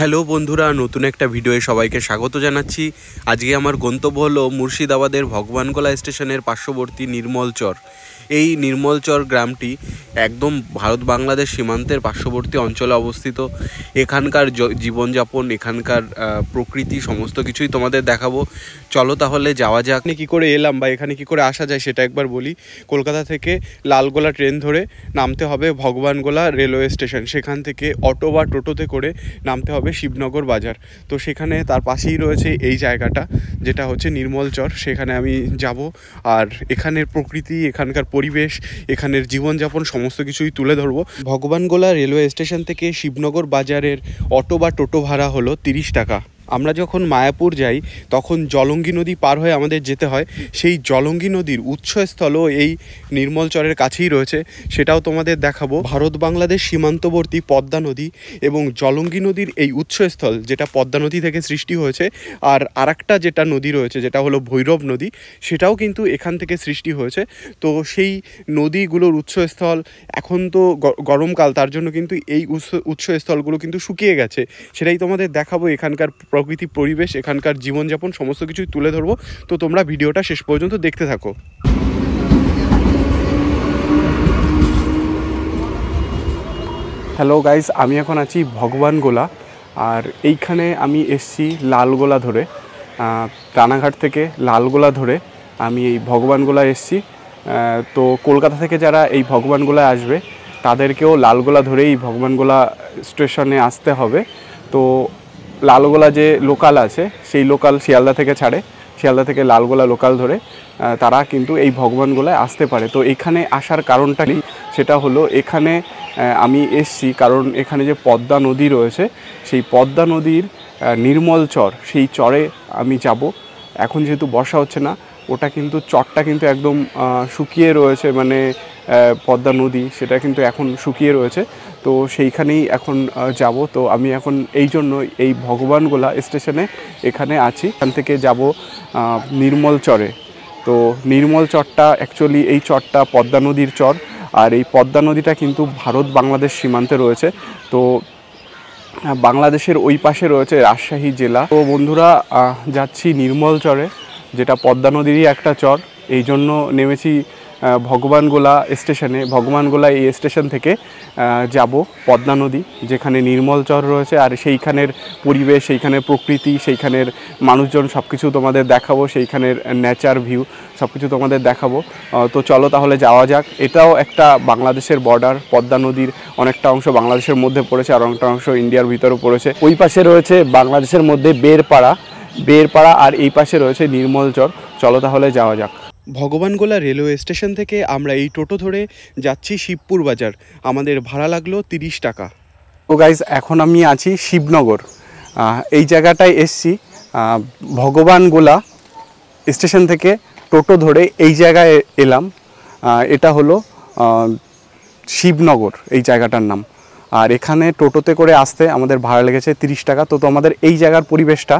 Hello বন্ধুরা, নতুন একটা ভিডিওয়ে সবাইকে স্বাগত জানাচ্ছি। আজকে আমার গন্তব্য হলো মুর্শিদাবাদের ভগবানগোলা স্টেশনের পার্শ্ববর্তী নির্মলচর। এই নির্মলচর গ্রামটি একদম ভারত বাংলাদেশ সীমান্তের পার্শ্ববর্তী অঞ্চলে অবস্থিত। এখানকার জীবনযাপন, এখানকার প্রকৃতি সমস্ত কিছুই তোমাদের দেখাবো। চলো তাহলে যাওয়া যাক। কী করে এলাম বা এখানে কী করে আসা যায় সেটা একবার বলি। কলকাতা থেকে লালগোলা ট্রেন ধরে নামতে হবে ভগবানগোলা রেলওয়ে স্টেশন। সেখান থেকে অটো বা টোটোতে করে নামতে হবে শিবনগর বাজার। তো সেখানে তার পাশেই রয়েছে এই জায়গাটা, যেটা হচ্ছে নির্মলচর। সেখানে আমি যাব আর এখানের প্রকৃতি, এখানকার পরিবেশ, এখানের জীবনযাপন সমস্ত কিছুই তুলে ধরবো। ভগবানগোলা রেলওয়ে স্টেশন থেকে শিবনগর বাজারের অটো বা টোটো ভাড়া হলো 30 টাকা। আমরা যখন মায়াপুর যাই তখন জলঙ্গি নদী পার হয়ে আমাদের যেতে হয়। সেই জলঙ্গি নদীর উৎসস্থলও এই নির্মলচরের কাছেই রয়েছে, সেটাও তোমাদের দেখাবো। ভারত বাংলাদেশ সীমান্তবর্তী পদ্মা নদী এবং জলঙ্গি নদীর এই উৎসস্থল, যেটা পদ্মা নদী থেকে সৃষ্টি হয়েছে। আর আরেকটা যেটা নদী রয়েছে, যেটা হলো ভৈরব নদী, সেটাও কিন্তু এখান থেকে সৃষ্টি হয়েছে। তো সেই নদীগুলোর উৎসস্থল, এখন তো গরমকাল, তার জন্য কিন্তু এই উৎসস্থলগুলো কিন্তু শুকিয়ে গেছে। সেটাই তোমাদের দেখাবো। এখানকার প্রকৃতি, পরিবেশ, এখানকার জীবনযাপন সমস্ত কিছুই তুলে ধরবো। তো তোমরা ভিডিওটা শেষ পর্যন্ত দেখতে থাকো। হ্যালো গাইস, আমি এখন আছি ভগবানগোলা। আর এইখানে আমি এসছি লালগোলা ধরে, রানাঘাট থেকে লালগোলা ধরে আমি এই ভগবানগোলা এসছি। তো কলকাতা থেকে যারা এই ভগবানগোলায় আসবে তাদেরকেও লালগোলা ধরেই ভগবানগোলা স্টেশনে আসতে হবে। তো লালগোলা যে লোকাল আছে, সেই লোকাল শিয়ালদা থেকে ছাড়ে, শিয়ালদা থেকে লালগোলা লোকাল ধরে তারা কিন্তু এই ভগবানগোলায় আসতে পারে। তো এখানে আসার কারণটা কি, সেটা হলো এখানে আমি এসছি কারণ এখানে যে পদ্মা নদী রয়েছে, সেই পদ্মা নদীর নির্মলচর, সেই চরে আমি যাব। এখন যেহেতু বর্ষা হচ্ছে না, ওটা কিন্তু চরটা কিন্তু একদম শুকিয়ে রয়েছে, মানে পদ্মা নদী সেটা কিন্তু এখন শুকিয়ে রয়েছে। তো সেইখানেই এখন যাব। তো আমি এখন এই জন্য এই ভগবানগোলা স্টেশনে এখানে আছি। এখান থেকে যাব নির্মলচরে। তো নির্মলচরটা অ্যাকচুয়ালি, এই চরটা পদ্মা নদীর চর। আর এই পদ্মা নদীটা কিন্তু ভারত বাংলাদেশ সীমান্তে রয়েছে। তো বাংলাদেশের ওই পাশে রয়েছে রাজশাহী জেলা। তো বন্ধুরা, যাচ্ছি নির্মলচরে, যেটা পদ্মা নদীরই একটা চর। এই জন্য নেমেছি ভগবানগোলা স্টেশনে। ভগবানগোলা এই স্টেশন থেকে যাব পদ্মা নদী, যেখানে নির্মলচর রয়েছে। আর সেইখানের পরিবেশ, সেইখানের প্রকৃতি, সেইখানের মানুষজন সব কিছু তোমাদের দেখাবো। সেইখানের নেচার ভিউ সব কিছু তোমাদের দেখাবো। তো চলো তাহলে যাওয়া যাক। এটাও একটা বাংলাদেশের বর্ডার। পদ্মা নদীর অনেকটা অংশ বাংলাদেশের মধ্যে পড়েছে, আর অনেকটা অংশ ইন্ডিয়ার ভিতরেও পড়েছে। ওই পাশে রয়েছে বাংলাদেশের মধ্যে বেরপাড়া, আর এই পাশে রয়েছে নির্মলচর। চলো তাহলে যাওয়া যাক। ভগবানগোলা রেলওয়ে স্টেশন থেকে আমরা এই টোটো ধরে যাচ্ছি শিবপুর বাজার। আমাদের ভাড়া লাগলো 30 টাকা। তো গাইজ, এখন আমি আছি শিবনগর, এই জায়গাটায় এসছি। ভগবানগোলা স্টেশন থেকে টোটো ধরে এই জায়গায় এলাম। এটা হলো শিবনগর, এই জায়গাটার নাম। আর এখানে টোটোতে করে আসতে আমাদের ভাড়া লেগেছে 30 টাকা। তো আমাদের এই জায়গার পরিবেশটা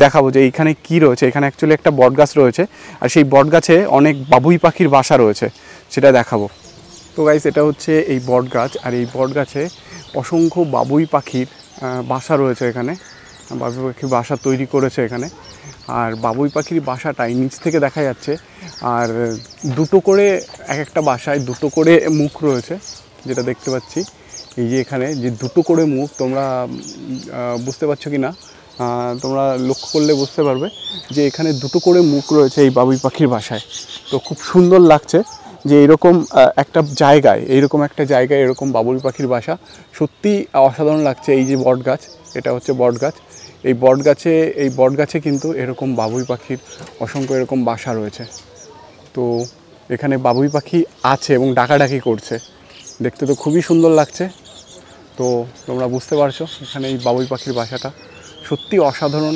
দেখাবো যে এইখানে কি রয়েছে। এখানে অ্যাকচুয়ালি একটা বটগাছ রয়েছে, আর সেই বটগাছে অনেক বাবুই পাখির বাসা রয়েছে, সেটা দেখাবো। তো গাইস, এটা হচ্ছে এই বটগাছ, আর এই বটগাছে অসংখ্য বাবুই পাখির বাসা রয়েছে। এখানে বাবুই পাখির বাসা তৈরি করেছে এখানে। আর বাবুই পাখির বাসাটাই নিচ থেকে দেখা যাচ্ছে। আর দুটো করে, এক একটা বাসায় দুটো করে মুখ রয়েছে, যেটা দেখতে পাচ্ছি। এই যে এখানে যে দুটো করে মুখ, তোমরা বুঝতে পারছো কি না, তোমরা লক্ষ্য করলে বুঝতে পারবে যে এখানে দুটো করে মুখ রয়েছে এই বাবুই পাখির বাসায়। তো খুব সুন্দর লাগছে যে এইরকম একটা জায়গায়, এরকম বাবুই পাখির বাসা সত্যি অসাধারণ লাগছে। এই যে বটগাছ, এটা হচ্ছে বটগাছ। এই বটগাছে কিন্তু এরকম বাবুই পাখির অসংখ্য এরকম বাসা রয়েছে। তো এখানে বাবুই পাখি আছে এবং ডাকাডাকি করছে, দেখতে তো খুবই সুন্দর লাগছে। তো তোমরা বুঝতে পারছো এখানে এই বাবুই পাখির বাসাটা সত্যি অসাধারণ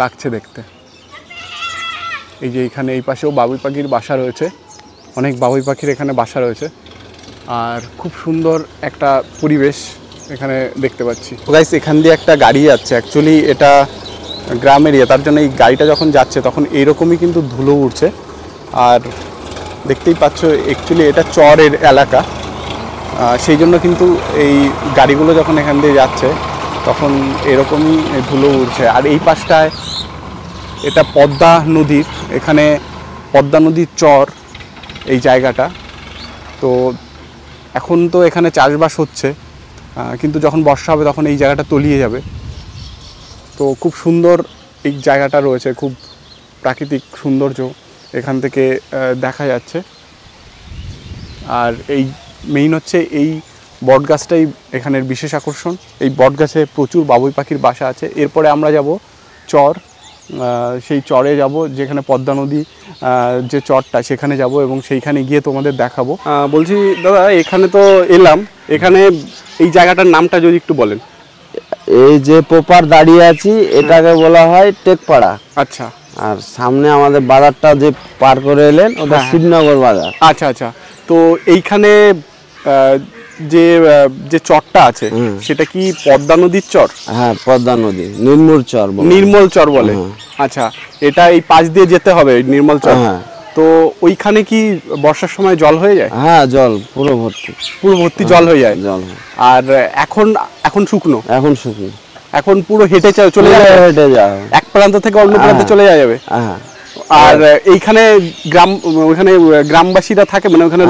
লাগছে দেখতে। এই যে এখানে এই পাশেও বাবুই পাখির বাসা রয়েছে, অনেক বাবুই পাখির এখানে বাসা রয়েছে। আর খুব সুন্দর একটা পরিবেশ এখানে দেখতে পাচ্ছি। তো গাইস, এখান দিয়ে একটা গাড়ি যাচ্ছে, অ্যাকচুয়ালি এটা গ্রাম এরিয়া, তার জন্য এই গাড়িটা যখন যাচ্ছে তখন এইরকমই কিন্তু ধুলো উঠছে। আর দেখতেই পাচ্ছ অ্যাকচুয়ালি এটা চরের এলাকা, সেই জন্য কিন্তু এই গাড়িগুলো যখন এখান দিয়ে যাচ্ছে তখন এরকমই ধুলো উড়ছে। আর এই পাশটায় এটা পদ্মা নদীর, এখানে পদ্মা নদীর চর এই জায়গাটা। তো এখন তো এখানে চাষবাস হচ্ছে, কিন্তু যখন বর্ষা হবে তখন এই জায়গাটা তলিয়ে যাবে। তো খুব সুন্দর এই জায়গাটা রয়েছে, খুব প্রাকৃতিক সৌন্দর্য এখান থেকে দেখা যাচ্ছে। আর এই মেইন হচ্ছে এই বটগাছটাই এখানের বিশেষ আকর্ষণ। এই বটগাছে প্রচুর বাবুই পাখির বাসা আছে। এরপরে আমরা যাব চর, সেই চরে যাব যেখানে পদ্মা নদী যে চরটা সেখানে যাব এবং সেইখানে গিয়ে তোমাদের দেখাবো। বলছি দাদা, এখানে তো এলাম, এখানে এই জায়গাটার নামটা যদি একটু বলেন। এই যে পোপার দাঁড়িয়ে আছি এটাকে বলা হয় টেকপাড়া। আচ্ছা। আর সামনে আমাদের বাজারটা যে পার করে এলেন ওটা শিবনগর বাজার। আচ্ছা আচ্ছা। তো এইখানে যে যে চরটা আছে সেটা কি পদ্মা নদীর চর? হ্যাঁ, পদ্মা নদী, নির্মল চর। নির্মল চর বলে? আচ্ছা, এটা এই পাশ দিয়ে যেতে হবে নির্মল চর। তো ওইখানে কি বর্ষার সময় জল হয়ে যায়? হ্যাঁ, জল পুরো ভর্তি, পুরো ভর্তি জল হয়ে যায়। জল। আর এখন এখন শুকনো? এখন শুকনো। এখন পুরো হেঁটে চলে যাবে? হেঁটে যাবে, এক প্রান্ত থেকে অন্য প্রান্তে চলে যাবে। হ্যাঁ। আর এইখানে ওইখানে গ্রামবাসীরা থাকে, মানে ওখানে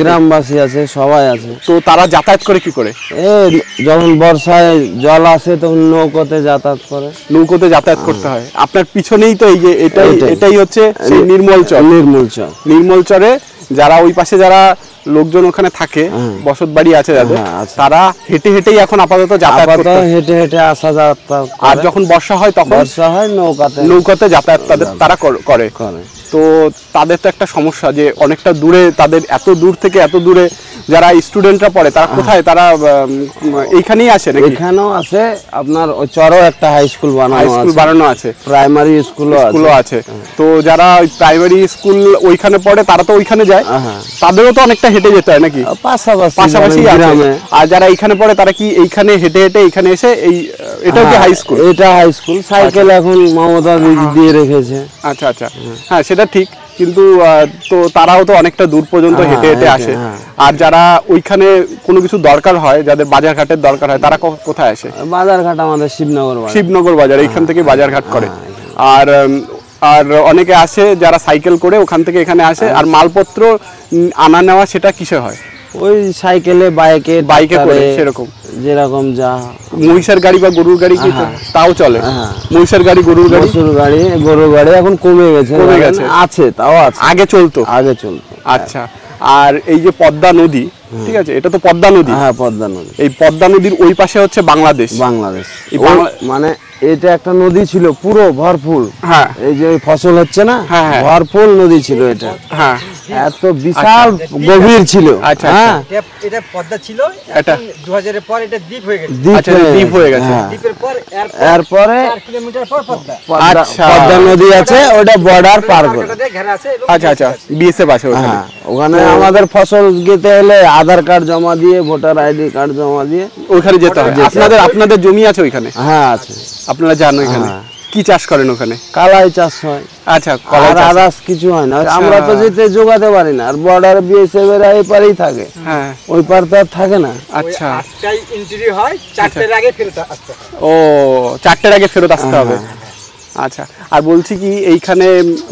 গ্রামবাসী আছে, সবাই আছে। তো তারা যাতায়াত করে কি করে? যখন বর্ষায় জল আসে তখন নৌকোতে যাতায়াত করে। নৌকোতে যাতায়াত করতে হয়। আপনার পিছনেই তো এই যে এটাই হচ্ছে সেই নির্মল চর। নির্মল চরে যারা ওই পাশে যারা লোকজন ওখানে থাকে, বসত বাড়ি আছে যাদের, তারা হেঁটে হেঁটেই এখন আপাতত যাতায়াত করতে হয়। হেঁটে আসা যাতায়াত। আর যখন বর্ষা হয় তখন নৌকাতে যাতায়াত তারা করে। তো তাদের তো একটা সমস্যা যে অনেকটা দূরে, তাদের এত দূর থেকে এত দূরে যারা স্টুডেন্টরা পড়ে তারা কোথায়? তারা এইখানেই আসে নাকি? এখানেও আছে, আপনার ওই চরও একটা হাই স্কুল বানানো আছে, প্রাইমারি স্কুলও আছে। তো যারা ওই প্রাইমারি স্কুল ওইখানে পড়ে তারা তো ওইখানে যায়, তাদেরও তো অনেকটা হেঁটে যেতে হয় নাকি? পাশাপাশি আছে। আর যারা এইখানে পড়ে তারা কি এইখানে হেঁটে হেঁটে এইখানে এসে এটা কি হাই স্কুল? এটা হাই স্কুল। সাইকেল এখন মমতা দিয়ে রেখেছে। আচ্ছা আচ্ছা, হ্যাঁ সেটা ঠিক, কিন্তু তো তারাও তো অনেকটা দূর পর্যন্ত হেঁটে হেঁটে আসে। আর যারা ওইখানে কোনো কিছু দরকার হয়, যাদের বাজারঘাটের দরকার হয়, তারা কোথায় আসে? বাজারঘাট আমাদের শিবনগর বাজার, এইখান থেকে বাজারঘাট করে। আর আর অনেকে আসে যারা সাইকেল করে ওখান থেকে এখানে আসে। আর মালপত্র আনা নেওয়া সেটা কিসে হয়? ওই সাইকেলে, বাইকে করে, সেরকম যেরকম যা। মহিষের গাড়ি বা গরুর গাড়ি কি তাও চলে? মহিষের গাড়ি, গরুর গাড়ি এখন কমে গেছে, আছে তাও আছে, আগে চলতো। আচ্ছা। আর এই যে পদ্মা নদী, ঠিক আছে, এটা তো পদ্মা নদী। হ্যাঁ, পদ্মা নদী। এই পদ্মা নদীর ওই পাশে হচ্ছে বাংলাদেশ। মানে এটা একটা নদী ছিল পুরো ভরপুর। হ্যাঁ, এই যে ফসল হচ্ছে না, ভরপুর নদী ছিল এটা। হ্যাঁ, এত বিশাল গভীর ছিল। আচ্ছা, এটা পদ্মা ছিল, এটা 2000 এর পর এটা দ্বীপ হয়ে গেছে। দ্বীপ হয়ে গেছে। দ্বীপের পর এরপরে 4 কিলোমিটার পর পদ্মা। আচ্ছা, পদ্মা নদী আছে, ওটা বর্ডার পার করে ঘেরা আছে। আচ্ছা আচ্ছা, বিএসএফ আছে ওখানে। আমাদের ফসল যেতে হলে আধার কার্ড জমা দিয়ে, ভোটার আইডি কার্ড জমা দিয়ে ওখানে যেতে হয়। আপনাদের জমি আছে ওইখানে? হ্যাঁ আছে। আপনারা যান ওইখানে? কি চাষ করেন ওখানে? কালাই চাষ হয়। আচ্ছা, আদার্স কিছু হয় না। আমরা তো যেতে যোগাতে পারি না। আর বর্ডার বিএসএফ এর এই পারেই থাকে। হ্যাঁ, ওই পার তো থাকে না। আচ্ছা, 8টায় এন্ট্রি হয়, 4টার আগে ফেরত আসতে হবে। ও, 4টার আগে ফেরত আসতে হবে। আচ্ছা। আর বলছি কি, এইখানে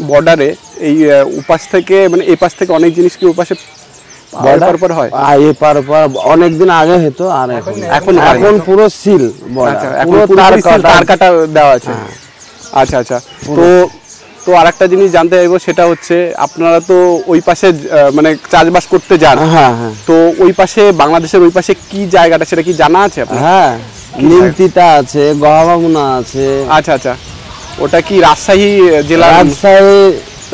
বর্ডারে এই উপাস থেকে, মানে এই পাশ থেকে অনেক জিনিস কি ওপাশে পর হয়? এই পার অনেকদিন আগে হতো, আর এখন পুরো সিল। পুরো তার কাটা দেওয়া আছে। আচ্ছা আচ্ছা। তো আরেকটা জিনিস জানতে চাইবো, সেটা হচ্ছে আপনারা তো ওই পাশে মানে চাষবাস করতে যান। তো ওই পাশে, বাংলাদেশের ওই পাশে কি জায়গাটা সেটা কি জানা আছে আপনার? হ্যাঁ, নিমতিতা আছে, গহাবামুনা আছে। আচ্ছা আচ্ছা, ওটা কি রাজশাহী জেলা?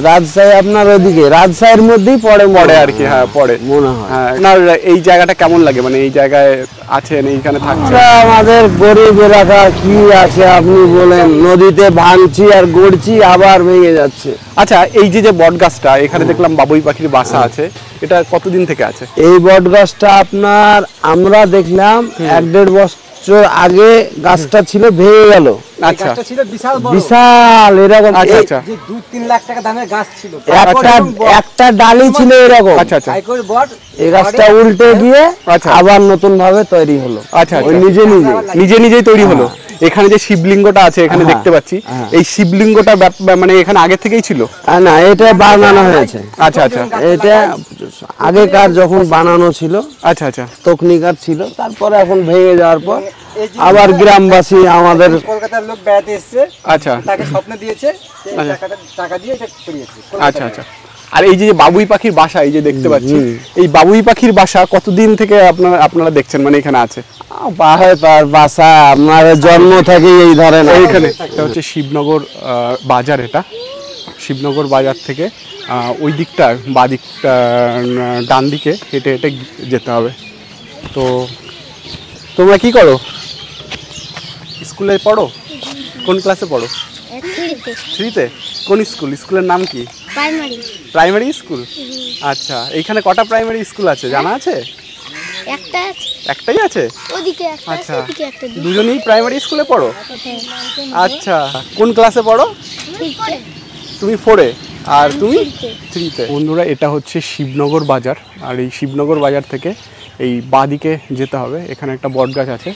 রাজশাহী আপনার ওদিকে, রাজশাহীর মধ্যেই পড়ে আর কি। হ্যাঁ, পড়ে মনে হয়। আপনার এই জায়গাটা কেমন লাগে, মানে এই জায়গায় আছেন, এইখানে থাকছেন? আমাদের গরিব এলাকা, কি আছে আপনি বলেন, নদীতে ভাঙছি আর গড়ছি, আবার ভেঙে যাচ্ছে। আচ্ছা, এই যে বট গাছটা এখানে দেখলাম বাবুই পাখির বাসা আছে, এটা কতদিন থেকে আছে? এই বট গাছটা আপনার আমরা দেখলাম 1-1.5 বছর আগে গাছটা ছিল, ভেঙে গেল। আচ্ছা গাছটা ছিল বিশাল বড়, বিশাল এরকম, আচ্ছা আচ্ছা যে 2-3 লাখ টাকা দামের গাছ ছিল। একটা ডালি ছিল এরকম। আচ্ছা আচ্ছা হাইকোর বট এই গাছটা উল্টে গিয়ে আচ্ছা। আবার নতুন ভাবে তৈরি হলো। আচ্ছা ওই আচ্ছা নিজে নিজে নিজে নিজেই তৈরি হলো। এখানে যে শিবলিঙ্গটা আছে এখানে দেখতে পাচ্ছি, এই শিবলিঙ্গটা মানে এখানে আগে থেকেই ছিল? না, এটা বানানো হয়েছে। আচ্ছা আচ্ছা এটা আগেকার যখন বানানো ছিল, আচ্ছা আচ্ছা তকনিকার ছিল, তারপরে এখন ভেঙে যাওয়ার পর আবার গ্রামবাসী আমাদের কলকাতার লোক বেড়াতে এসেছে, আচ্ছা তাকে স্বপ্ন দিয়েছে, সেই টাকা দিয়ে এটা করিয়েছে। আচ্ছা আচ্ছা। আর এই যে বাবুই পাখির বাসা এই যে দেখতে পাচ্ছি, এই বাবুই পাখির বাসা কতদিন থেকে আপনারা দেখছেন মানে এখানে আছে? বাসা আপনার জন্ম থেকে এই ধরেন এইখানে এটা হচ্ছে শিবনগর বাজার। এটা শিবনগর বাজার থেকে ওই দিকটা বাদিকটা ডান দিকে হেঁটে হেঁটে যেতে হবে। তো তোমরা কি করো? স্কুলে পড়ো? কোন ক্লাসে পড়ো? 3-তে। কোন স্কুল? স্কুলের নাম কি? Primary school. আচ্ছা, এইখানে কটা প্রাইমারি স্কুল আছে জানা আছে? একটাই আছে? আচ্ছা, দুজনেই প্রাইমারি স্কুলে পড়ো? আচ্ছা, কোন ক্লাসে পড়ো? তুমি 4-এ আর তুমি 3-তে। বন্ধুরা, এটা হচ্ছে শিবনগর বাজার, আর এই শিবনগর বাজার থেকে এই বাদিকে যেতে হবে। এখানে একটা বট গাছ আছে,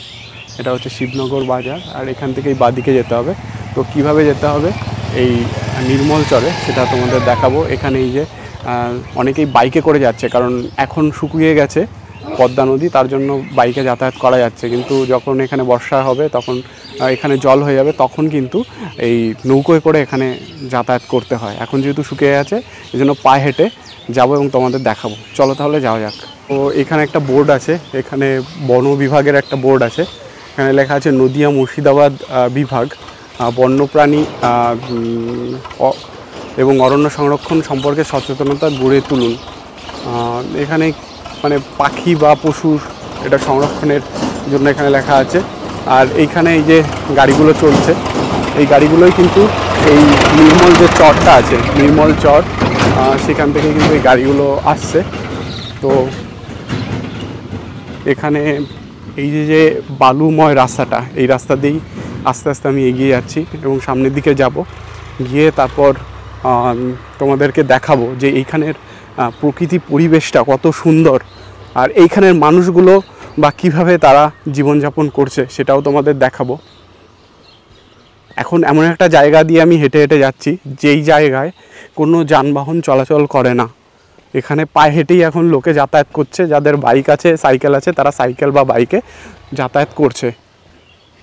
এটা হচ্ছে শিবনগর বাজার, আর এখান থেকে এই বাদিকে যেতে হবে। তো কিভাবে যেতে হবে এই নির্মল চরে সেটা তোমাদের দেখাবো। এখানে এই যে অনেকেই বাইকে করে যাচ্ছে, কারণ এখন শুকিয়ে গেছে পদ্মা নদী, তার জন্য বাইকে যাতায়াত করা যাচ্ছে। কিন্তু যখন এখানে বর্ষা হবে তখন এখানে জল হয়ে যাবে, তখন কিন্তু এই নৌকোয় করে এখানে যাতায়াত করতে হয়। এখন যেহেতু শুকিয়ে গেছে এই জন্য পায়ে হেঁটে যাবো এবং তোমাদের দেখাবো। চলো তাহলে যাওয়া যাক। তো এখানে একটা বোর্ড আছে, এখানে বন বিভাগের একটা বোর্ড আছে, এখানে লেখা আছে নদিয়া মুর্শিদাবাদ বিভাগ বন্যপ্রাণী এবং অরণ্য সংরক্ষণ সম্পর্কে সচেতনতা গড়ে তুলুন। এখানে মানে পাখি বা পশুর এটা সংরক্ষণের জন্য এখানে লেখা আছে। আর এইখানে এই যে গাড়িগুলো চলছে, এই গাড়িগুলোই কিন্তু এই নির্মল যে চরটা আছে, নির্মল চর, সেখান থেকে কিন্তু এই গাড়িগুলো আসছে। তো এখানে এই যে বালুময় রাস্তাটা, এই রাস্তা দিয়েই আস্তে আস্তে আমি এগিয়ে যাচ্ছি এবং সামনের দিকে যাব, গিয়ে তারপর তোমাদেরকে দেখাবো যে এইখানের প্রকৃতি পরিবেশটা কত সুন্দর, আর এইখানের মানুষগুলো বা কিভাবে তারা জীবনযাপন করছে সেটাও তোমাদের দেখাবো। এখন এমন একটা জায়গা দিয়ে আমি হেঁটে হেঁটে যাচ্ছি যেই জায়গায় কোনো যানবাহন চলাচল করে না। এখানে পায়ে হেঁটেই এখন লোকে যাতায়াত করছে, যাদের বাইক আছে সাইকেল আছে তারা সাইকেল বা বাইকে যাতায়াত করছে।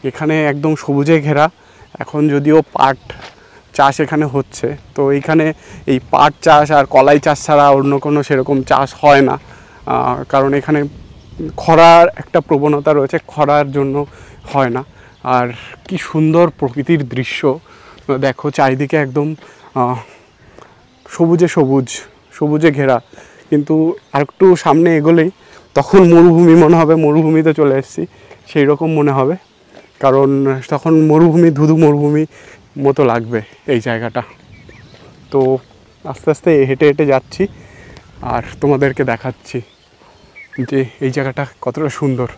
এখানে একদম সবুজে ঘেরা। এখন যদিও পাট চাষ এখানে হচ্ছে, তো এইখানে এই পাট চাষ আর কলাই চাষ ছাড়া অন্য কোনো সেরকম চাষ হয় না, কারণ এখানে খরার একটা প্রবণতা রয়েছে, খরার জন্য হয় না। আর কি সুন্দর প্রকৃতির দৃশ্য দেখো, চারিদিকে একদম সবুজে সবুজ, সবুজে ঘেরা। কিন্তু আরেকটু সামনে এগোলেই তখন মরুভূমি মনে হবে, মরুভূমিতে চলে এসেছি সেই রকম মনে হবে, কারণ তখন মরুভূমি, ধুধু মরুভূমি মতো লাগবে এই জায়গাটা। তো আস্তে আস্তে হেঁটে হেঁটে যাচ্ছি আর তোমাদেরকে দেখাচ্ছি যে এই জায়গাটা কতটা সুন্দর।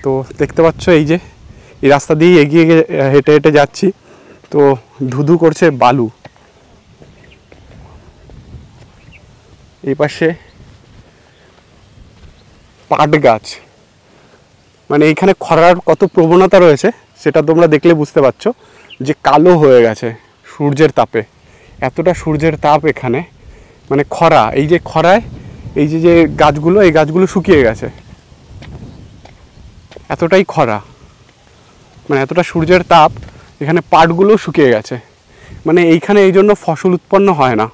তো দেখতে পাচ্ছ এই যে এই রাস্তা দিয়ে এগিয়ে হেঁটে হেঁটে যাচ্ছি, তো ধুধু করছে বালু। এই পাশে পাট গাছ, মানে এইখানে খরার কত প্রবণতা রয়েছে সেটা তোমরা দেখলে বুঝতে পারছো, যে কালো হয়ে গেছে সূর্যের তাপে। এতটা সূর্যের তাপ এখানে, মানে খরা, এই যে খরায় এই যে গাছগুলো, এই গাছগুলো শুকিয়ে গেছে, এতটাই খরা, মানে এতটা সূর্যের তাপ, এখানে পাটগুলো শুকিয়ে গেছে, মানে এইখানে এই জন্য ফসল উৎপন্ন হয় না।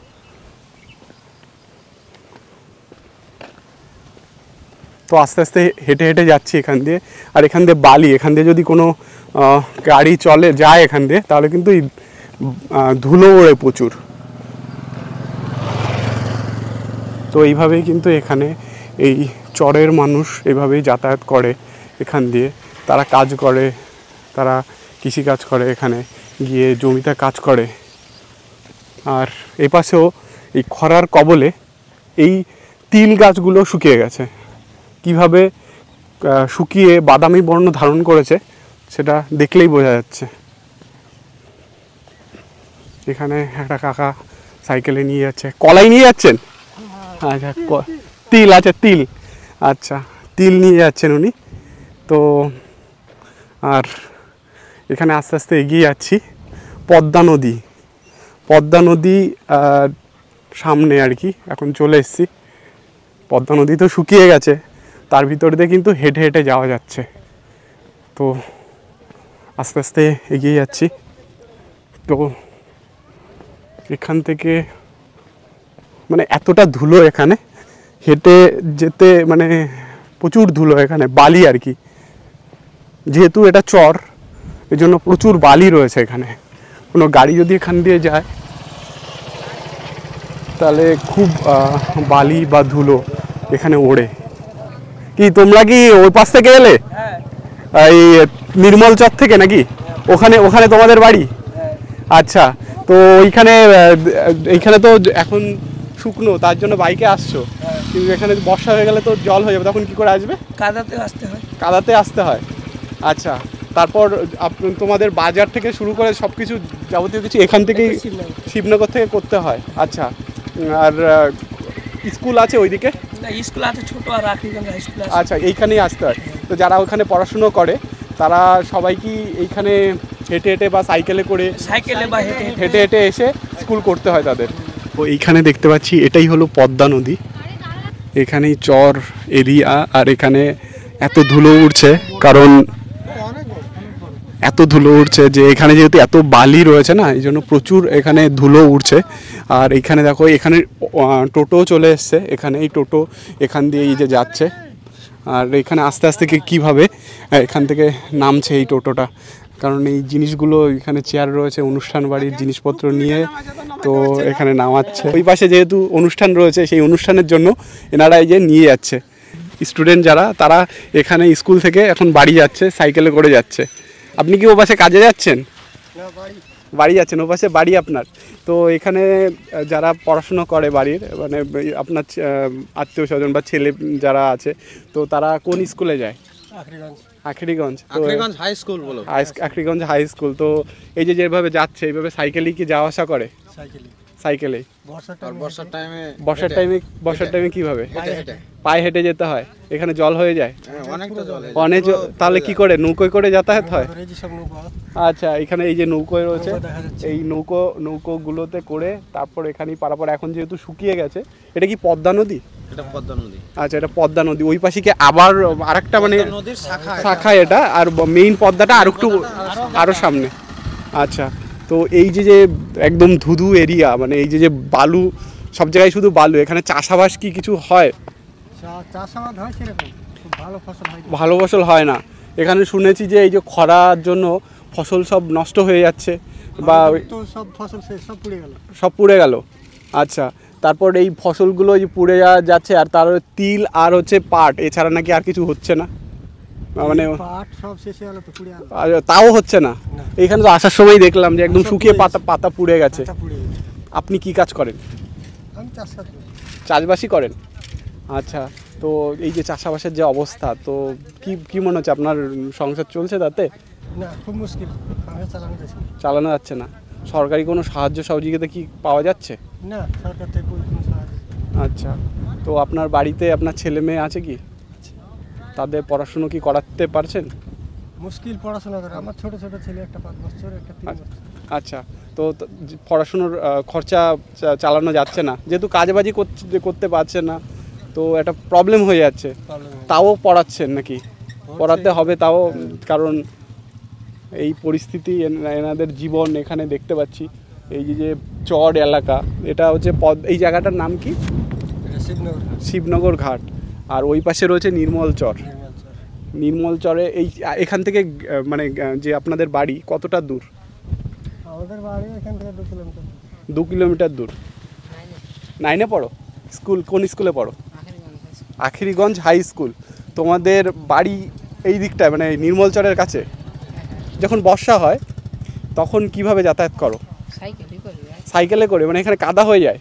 তো আস্তে আস্তে হেঁটে হেঁটে যাচ্ছি এখান দিয়ে, আর এখান দিয়ে বালি, এখান দিয়ে যদি কোনো গাড়ি চলে যায় এখান দিয়ে তাহলে কিন্তু এই ধুলো ওড়ে প্রচুর। তো এইভাবেই কিন্তু এখানে এই চরের মানুষ এইভাবেই যাতায়াত করে এখান দিয়ে, তারা কাজ করে, তারা কৃষিকাজ করে, এখানে গিয়ে জমিতে কাজ করে। আর এই পাশেও এই খরার কবলে এই তিল গাছগুলো শুকিয়ে গেছে। কিভাবে শুকিয়ে বাদামি বর্ণ ধারণ করেছে, সেটা দেখলেই বোঝা যাচ্ছে। এখানে একটা কাকা সাইকেলে নিয়ে যাচ্ছে, কলাই নিয়ে যাচ্ছেন? আচ্ছা, তিল, আচ্ছা তিল, আচ্ছা তিল নিয়ে যাচ্ছেন উনি। তো আর এখানে আস্তে আস্তে এগিয়ে যাচ্ছি। পদ্মা নদী সামনে আর কি, এখন চলে এসেছি। পদ্মা নদী তো শুকিয়ে গেছে, তার ভিতর দিয়ে কিন্তু হেঁটে হেঁটে যাওয়া যাচ্ছে। তো আস্তে আস্তে এগিয়ে যাচ্ছি। তো এখান থেকে মানে এতটা ধুলো, এখানে হেঁটে যেতে মানে প্রচুর ধুলো, এখানে বালি আর কি, যেহেতু এটা চর এই জন্য প্রচুর বালি রয়েছে এখানে। কোনো গাড়ি যদি এখান দিয়ে যায় তাহলে খুব বালি বা ধুলো এখানে ওড়ে। কি তোমরা কি ওই পাশ থেকে এলে? এই নির্মল চর থেকে নাকি? ওখানে তোমাদের বাড়ি? আচ্ছা, তো এইখানে তো এখন শুকনো, তার জন্য বাইকে আসছো, কিন্তু এখানে বর্ষা হয়ে গেলে তো জল হয়ে যাবে, তখন কি করে আসবে? কাদাতে আসতে হয়। আচ্ছা, তারপর তোমাদের বাজার থেকে শুরু করে সব কিছু যাবতীয় কিছু এখান থেকেই শিবনগর থেকে করতে হয়। আচ্ছা, আর স্কুল আছে ওইদিকে? স্কুল আছে ছোট, আর আখরিগঞ্জ হাই স্কুল আছে। আচ্ছা, এইখানেই আসতে হয়। তো যারা ওখানে পড়াশুনো করে তারা সবাই কি এইখানে হেঁটে হেঁটে বা সাইকেলে করে, বা হেঁটে হেঁটে এসে স্কুল করতে হয় তাদের? তো এইখানে দেখতে পাচ্ছি এটাই হলো পদ্মা নদী। এখানেই চর এরিয়া, আর এখানে এত ধুলো উঠছে, কারণ এত ধুলো উঠছে যে এখানে যেহেতু এত বালি রয়েছে না, এই জন্য প্রচুর এখানে ধুলো উঠছে। আর এখানে দেখো, এখানে টোটো চলে এসছে, এখানে এই টোটো এখান দিয়ে এই যে যাচ্ছে, আর এখানে আস্তে আস্তে কীভাবে এখান থেকে নামছে এই টোটোটা, কারণ এই জিনিসগুলো এখানে চেয়ার রয়েছে অনুষ্ঠান বাড়ির জিনিসপত্র নিয়ে, তো এখানে নামাচ্ছে। ওই পাশে যেহেতু অনুষ্ঠান রয়েছে, সেই অনুষ্ঠানের জন্য এনারা এই যে নিয়ে যাচ্ছে স্টুডেন্ট যারা, তারা এখানে স্কুল থেকে এখন বাড়ি যাচ্ছে, সাইকেলে করে যাচ্ছে। আপনি কি ও পাশে কাজে যাচ্ছেন? বাড়ি যাচ্ছেন, ও পাশে বাড়ি আপনার। তো এখানে যারা পড়াশুনো করে বাড়ির, মানে আপনার আত্মীয় স্বজন বা ছেলে যারা আছে, তো তারা কোন স্কুলে যায়? আখরিগঞ্জ হাই স্কুল বলো। Akhriganj high school. তো এই যে যেভাবে যাচ্ছে, এইভাবে সাইকেলেই কি যাওয়া আসা করে? সাইকেলেই। বর্ষার টাইমে কিভাবে? পায়ে হেঁটে যেতে হয়। এখানে জল হয়ে যায় অনেক। তাহলে কি করে, নৌকোয় করে যাতায়াত হয়? আচ্ছা, এখানে এই যে নৌকো রয়েছে, এই নৌকোগুলোতে করে তারপর এখানেই পারাপার। এখন যেহেতু শুকিয়ে গেছে, এটা কি পদ্মা নদী? আচ্ছা, এটা পদ্মা নদী। ওই পাশে কি আবার আরেকটা মানে শাখা এটা, আর মেইন পদ্মাটা আরো সামনে? আচ্ছা, তো এই যে একদম ধুধু এরিয়া, মানে এই যে বালু, সব জায়গায় শুধু বালু, এখানে চাষাবাস কি কিছু হয়? চাষাবাদ হয়, সেরকম ভালো ফসল হয় না। এখানে শুনেছি যে এই যে খরার জন্য ফসল সব নষ্ট হয়ে যাচ্ছে, বা সব ফসল সব পুড়ে গেল। আচ্ছা, তারপর এই ফসলগুলো যে পুড়ে যাচ্ছে, আর তার তিল আর হচ্ছে পাট, এছাড়া নাকি আর কিছু হচ্ছে না, মানে তাও হচ্ছে না। এখানে তো আসার সময় দেখলাম যে একদম শুকিয়ে পাতা পুড়ে গেছে। আপনি কি কাজ করেন? চাষবাসই করেন। আচ্ছা, তো এই যে চাষাবাসের যে অবস্থা, তো কি মনে হচ্ছে, আপনার সংসার চলছে তাতে? না, খুব মুশকিল, চালানো যাচ্ছে না। সরকারি কোনো সাহায্য সহযোগিতা কি পাওয়া যাচ্ছে? না, সরকার থেকে কোনো সাহায্য। আচ্ছা, তো আপনার বাড়িতে আপনার ছেলে মেয়ে আছে কি? তাদের পড়াশুনো কি করাতে পারছেন? মুশকিল পড়াশোনা করে। আমার ছোট ছেলে, একটা 5 বছর, একটা 3 বছর। আচ্ছা, তো পড়াশুনোর খরচা চালানো যাচ্ছে না, যেহেতু কাজবাজি করতে পারছে না, তো একটা প্রবলেম হয়ে যাচ্ছে। তাও পড়াচ্ছেন নাকি? পড়াতে হবে তাও, কারণ এই পরিস্থিতি, এনাদের জীবন এখানে দেখতে পাচ্ছি। এই যে চর এলাকা, এটা হচ্ছে এই জায়গাটার নাম কি? শিবনগর ঘাট। আর ওই পাশে রয়েছে নির্মল চর। নির্মল চরে এখান থেকে মানে যে আপনাদের বাড়ি কতটা দূর? আমাদের বাড়ি এখান থেকে 2 কিলোমিটার। 2 কিলোমিটার দূর। 9-এ পড়ো? কোন স্কুলে পড়ো? Akhriganj high school. তোমাদের বাড়ি এই দিকটায়, মানে নির্মল চরের কাছে? যখন বর্ষা হয় তখন কিভাবে যাতায়াত করো? সাইকেলে করে। মানে এখানে কাদা হয়ে যায়?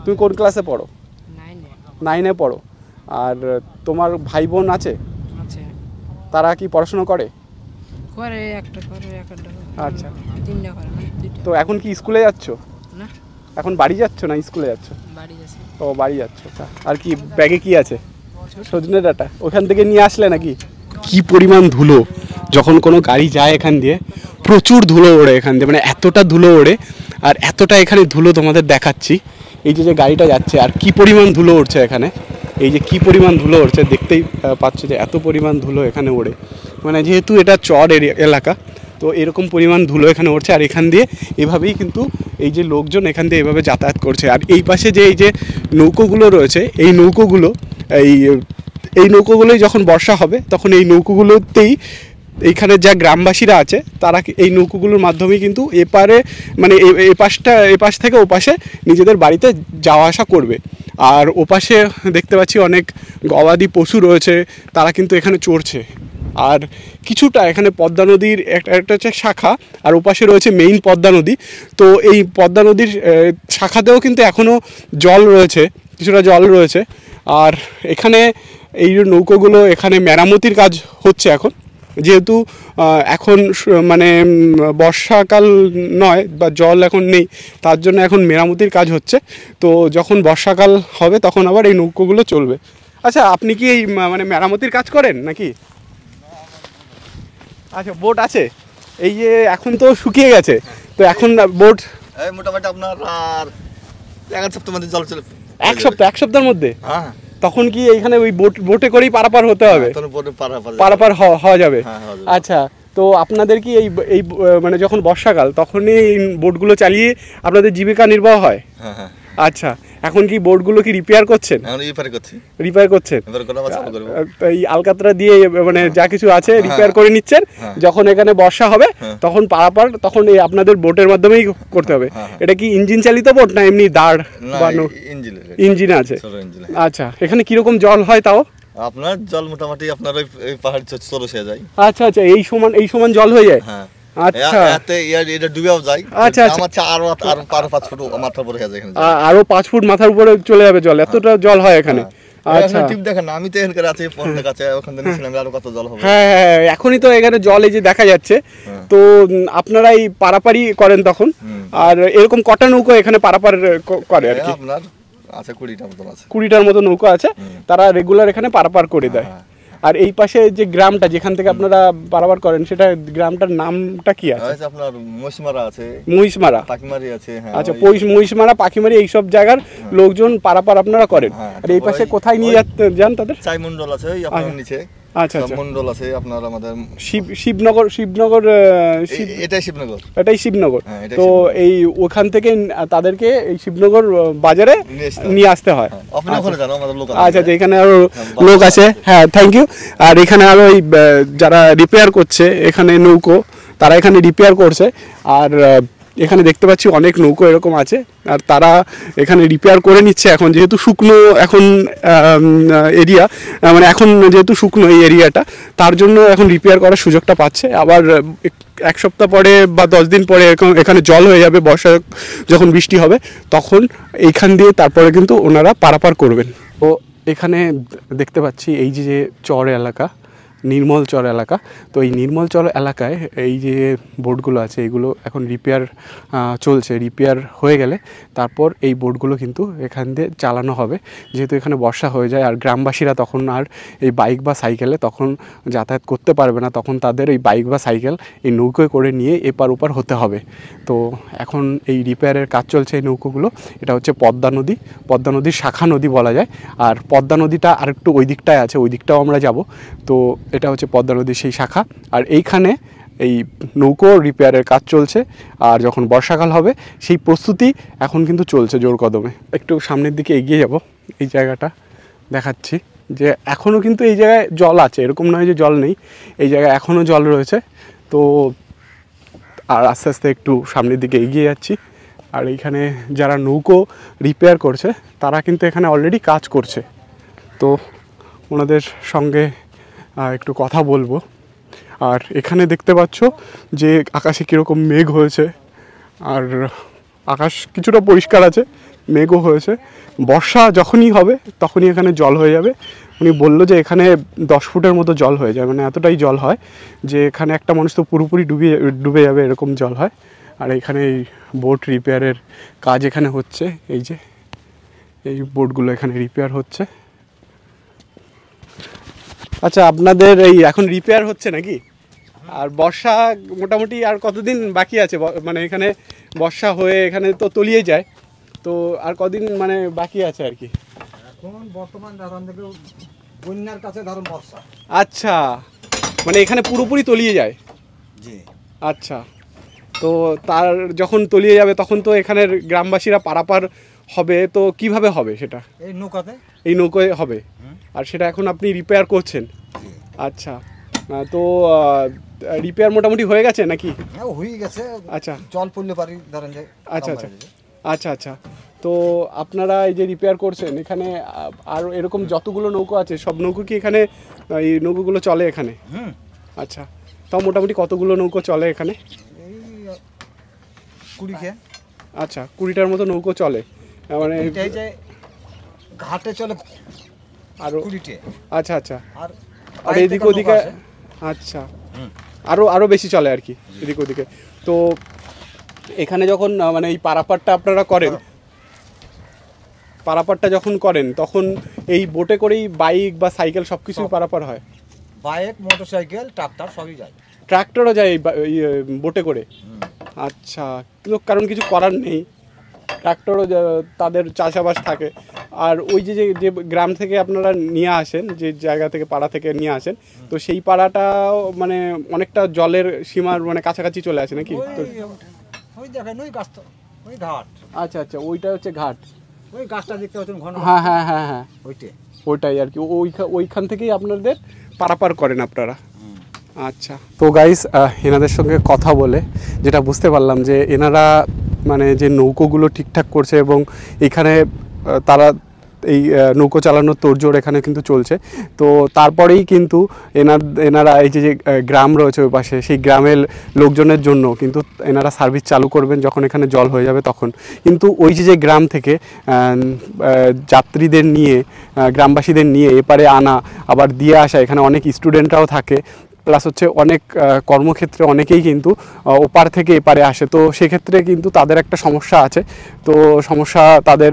তুমি কোন ক্লাসে পড়ো? 9-এ পড়ো। আর তোমার ভাই বোন আছে? আছে। তারা কি পড়াশোনা করে? করে, একটা করে, একটা আচ্ছা, তিনটা করে না, দুইটা। তো এখন কি স্কুলে যাচ্ছ? না, এখন বাড়ি যাচ্ছ না স্কুলে যাচ্ছ? বাড়ি আছে। ও বাড়ি যাচ্ছ। আর কি ব্যাগে কি আছে? সজনে ডাঁটা ওখান থেকে নিয়ে আসলে নাকি? কি পরিমাণ ধুলো, যখন কোনো গাড়ি যায় এখান দিয়ে প্রচুর ধুলো ওড়ে এখান দিয়ে, মানে এতটা ধুলো ওড়ে। আর এতটা এখানে ধুলো তোমাদের দেখাচ্ছি, এই যে গাড়িটা যাচ্ছে আর কি পরিমাণ ধুলো উঠছে এখানে, এই যে কি পরিমাণ ধুলো উঠছে দেখতেই পাচ্ছ যে এত পরিমাণ ধুলো এখানে ওড়ে। মানে যেহেতু এটা চর এলাকা, তো এরকম পরিমাণ ধুলো এখানে উঠছে। আর এখান দিয়ে এভাবেই কিন্তু এই যে লোকজন এখান দিয়ে এভাবে যাতায়াত করছে। আর এই পাশে যে এই যে নৌকোগুলো রয়েছে, এই নৌকোগুলো এই নৌকোগুলোই যখন বর্ষা হবে তখন এই নৌকোগুলোতেই এইখানে যা গ্রামবাসীরা আছে তারা এই নৌকোগুলোর মাধ্যমেই কিন্তু এপারে মানে এপাশ থেকে ওপাশে নিজেদের বাড়িতে যাওয়া আসা করবে। আর ওপাশে দেখতে পাচ্ছি অনেক গবাদি পশু রয়েছে, তারা কিন্তু এখানে চড়ছে। আর কিছুটা এখানে পদ্মা নদীর একটা হচ্ছে শাখা, আর ওপাশে রয়েছে মেইন পদ্মা নদী। তো এই পদ্মা নদীর শাখাতেও কিন্তু এখনও জল রয়েছে, কিছুটা জল রয়েছে। আর এখানে এই নৌকোগুলো এখানে মেরামতির কাজ হচ্ছে এখন, যেহেতু এখন মানে বর্ষাকাল নয় বা জল এখন নেই, তার জন্য এখন মেরামতির কাজ হচ্ছে। তো যখন বর্ষাকাল হবে তখন আবার এই নৌকোগুলো চলবে। আচ্ছা, আপনি কি এই মানে মেরামতির কাজ করেন নাকি? আচ্ছা, বোট আছে। এই যে এখন তো শুকিয়ে গেছে, তো এখন বোট মোটামুটি আপনার আর 1 সপ্তাহের মধ্যে জল চলে। এক সপ্তাহের মধ্যে? হ্যাঁ। তখন কি এইখানে ওই বোটে করেই পারাপার হতে হবে? পারাপার হওয়া যাবে। আচ্ছা, তো আপনাদের কি এই মানে যখন বর্ষাকাল তখনই এই বোটগুলো চালিয়ে আপনাদের জীবিকা নির্বাহ হয়? হ্যাঁ। আচ্ছা, এখন কি বোটগুলো কি রিপেয়ার করছেন? রিপেয়ার করছেন, এই আলকাতরা দিয়ে মানে যা কিছু আছে রিপেয়ার করে নিচ্ছেন। যখন এখানে বর্ষা হবে তখন পারাপার তখন এই আপনাদের বোটের মাধ্যমেই করতে হবে। এটা কি ইঞ্জিন চালিত বোট না এমনি দাঁড় বানো? ইঞ্জিন আছে। আচ্ছা, এখানে কিরকম জল হয় তাও? আপনার জল মোটামুটি আপনার ওই পাহাড় চরস হয়ে যায়। আচ্ছা, এই সমান জল হয়ে যায়। আচ্ছা, এটা ডুবেও যায়। আচ্ছা, আরো 5 ফুট মাথার উপরে হয়ে যায় এখানে, আরো 5 ফুট মাথার উপরে চলে যাবে জল, এতটা জল হয় এখানে। আচ্ছা, টিপ দেখেন, আমি তো এখানে আছে পথের কাছে, ওখানে নিছিলাম আরো কত জল হবে। হ্যাঁ, এখনই তো এখানে জল এই যে দেখা যাচ্ছে। তো আপনারা এই পারাপারি করেন তখন। আর এরকম কটা নৌকো এখানে পারাপার করে আর কি? আপনার আছে 20টার মতো আছে। 20টার মতো নৌকো আছে, তারা রেগুলার এখানে পারাপার করে দেয়। আর এই পাশে যে গ্রামটা যেখান থেকে আপনারা পারাপার করেন, সেটা গ্রামটার নামটা কি আছে? আপনার মহিষমারা আছে, মহিষমারা, পাখিমারি আছে। আচ্ছা, মহিষমারা, পাখিমারি এইসব জায়গার লোকজন পারাপার আপনারা করেন। আর এই পাশে কোথায় নিয়ে যান তাদের? চাইমন্ডল আছে আপনার নিচে। আচ্ছা, মন্ডল আছে আপনার আমাদের শিবনগর। এটাই শিবনগর। তো এই ওখান থেকে তাদেরকে এই শিবনগর বাজারে নিয়ে আসতে হয়। আচ্ছা, এখানে আরো লোক আছে। হ্যাঁ, থ্যাংক ইউ। আর এখানে আরো ওই যারা রিপেয়ার করছে এখানে নৌকো, তারা এখানে রিপেয়ার করছে। আর এখানে দেখতে পাচ্ছি অনেক নৌকো এরকম আছে, আর তারা এখানে রিপেয়ার করে নিচ্ছে। এখন যেহেতু শুকনো এখন এরিয়া, মানে এখন যেহেতু শুকনো এই এরিয়াটা, তার জন্য এখন রিপেয়ার করার সুযোগটা পাচ্ছে। আবার 1 সপ্তাহ পরে বা 10 দিন পরে এখানে জল হয়ে যাবে, বর্ষা যখন বৃষ্টি হবে তখন এইখান দিয়ে তারপরে কিন্তু ওনারা পারাপার করবেন। ও এখানে দেখতে পাচ্ছি এই যে চর এলাকা, নির্মল চর এলাকা। তো এই নির্মল চর এলাকায় এই যে বোটগুলো আছে এগুলো এখন রিপেয়ার চলছে। রিপেয়ার হয়ে গেলে তারপর এই বোটগুলো কিন্তু এখান দিয়ে চালানো হবে, যেহেতু এখানে বর্ষা হয়ে যায়। আর গ্রামবাসীরা তখন আর এই বাইক বা সাইকেলে তখন যাতায়াত করতে পারবে না, তখন তাদের এই বাইক বা সাইকেল এই নৌকোয় করে নিয়ে এপার ওপার হতে হবে। তো এখন এই রিপেয়ারের কাজ চলছে এই নৌকোগুলো। এটা হচ্ছে পদ্মা নদী, পদ্মা নদীর শাখা নদী বলা যায়। আর পদ্মা নদীটা আরেকটু ওই দিকটায় আছে, ওই দিকটাও আমরা যাব। তো এটা হচ্ছে পদ্মা নদীর সেই শাখা। আর এইখানে এই নৌকো রিপেয়ারের কাজ চলছে। আর যখন বর্ষাকাল হবে সেই প্রস্তুতি এখন কিন্তু চলছে জোর কদমে। একটু সামনের দিকে এগিয়ে যাব, এই জায়গাটা দেখাচ্ছি যে এখনও কিন্তু এই জায়গায় জল আছে, এরকম নয় যে জল নেই, এই জায়গায় এখনও জল রয়েছে। তো আর আস্তে আস্তে একটু সামনের দিকে এগিয়ে যাচ্ছি। আর এইখানে যারা নৌকো রিপেয়ার করছে তারা কিন্তু এখানে অলরেডি কাজ করছে। তো ওনাদের সঙ্গে একটু কথা বলবো। আর এখানে দেখতে পাচ্ছ যে আকাশে কীরকম মেঘ হয়েছে, আর আকাশ কিছুটা পরিষ্কার আছে, মেঘও হয়েছে। বর্ষা যখনই হবে তখনই এখানে জল হয়ে যাবে। উনি বললো যে এখানে 10 ফুটের মতো জল হয়ে যায়, মানে এতটাই জল হয় যে এখানে একটা মানুষ তো পুরোপুরি ডুবে যাবে, এরকম জল হয়। আর এখানে এই বোট রিপেয়ারের কাজ এখানে হচ্ছে, এই যে এই বোটগুলো এখানে রিপেয়ার হচ্ছে। আচ্ছা, আপনাদের এই এখন রিপেয়ার হচ্ছে নাকি? আর বর্ষা মোটামুটি আর কতদিন বাকি আছে? মানে এখানে বর্ষা হয়ে এখানে তো তলিয়ে যায়, তো আর কদিন মানে বাকি আছে আর কি? এখন বর্তমান ধরুন দেখো বন্যার কাছে ধরুন বর্ষা। আচ্ছা, মানে এখানে পুরোপুরি তলিয়ে যায়? জি। আচ্ছা, তো তার যখন তলিয়ে যাবে তখন তো এখানের গ্রামবাসীরা পারাপার হবে, তো কিভাবে হবে সেটা? এই নৌকাতে। এই নৌকোয় হবে। আর সেটা এখন আপনি রিপেয়ার করছেন? আচ্ছা, তো রিপেয়ার মোটামুটি হয়ে গেছে নাকি? হ্যাঁ, হয়ে গেছে। আচ্ছা, জল পড়লে পারি ধরেন যে। আচ্ছা আচ্ছা আচ্ছা আচ্ছা। তো আপনারা এই যে রিপেয়ার করছেন এখানে আর এরকম যতগুলো নৌকো আছে সব নৌকো কি এখানে, এই নৌকোগুলো চলে এখানে? আচ্ছা, তাও মোটামুটি কতগুলো নৌকো চলে এখানে? এই 20 আচ্ছা, 20টার মতো নৌকো চলে, মানে এই যে ঘাটে চলে আরো 20টে। আচ্ছা আচ্ছা। আর আর এদিক ওদিকে? আচ্ছা, আরো বেশি চলে আর কি এদিক ওদিকে। তো এখানে যখন মানে এই পারাপারটা আপনারা করেন, পারাপারটা যখন করেন তখন এই বোটে করেই বাইক বা সাইকেল সব কিছুই পারাপার হয়? বাইক, মোটরসাইকেল, ট্রাক্টর সবই যায়। ট্রাক্টরও যায় এই বোটে করে? আচ্ছা, কিন্তু কারণ কিছু করার নেই, ট্রাক্টরও তাদের চাষাবাস থাকে। আর ওই যে যে গ্রাম থেকে আপনারা নিয়ে আসেন, যে জায়গা থেকে পাড়া থেকে নিয়ে আসেন, তো সেই পাড়াটাও মানে অনেকটা জলের সীমার মানে কাছাকাছি চলে আসে নাকি? ওই দেখেন ওই গাছ, ওই ঘাট। আচ্ছা আচ্ছা, ওইটা হচ্ছে ঘাট। ওই গাছটা দেখতে পাচ্ছেন ঘন। হ্যাঁ হ্যাঁ হ্যাঁ হ্যাঁ, ওইটাই আর কি। ওইখান থেকেই আপনাদের পারাপার করেন আপনারা? আচ্ছা, তো গাইস এনাদের সঙ্গে কথা বলে যেটা বুঝতে পারলাম যে এনারা মানে যে নৌকোগুলো ঠিকঠাক করছে এবং এখানে তারা এই নৌকো চালানোর তোড়জোড় এখানে কিন্তু চলছে। তো তারপরেই কিন্তু এনারা এই যে গ্রাম রয়েছে ওই পাশে, সেই গ্রামের লোকজনের জন্য কিন্তু এনারা সার্ভিস চালু করবেন যখন এখানে জল হয়ে যাবে তখন। কিন্তু ওই যে গ্রাম থেকে যাত্রীদের নিয়ে, গ্রামবাসীদের নিয়ে এপারে আনা আবার দিয়ে আসা, এখানে অনেক স্টুডেন্টরাও থাকে, প্লাস হচ্ছে অনেক কর্মক্ষেত্রে অনেকেই কিন্তু ওপার থেকে এপারে আসে। তো সেক্ষেত্রে কিন্তু তাদের একটা সমস্যা আছে। তো সমস্যা তাদের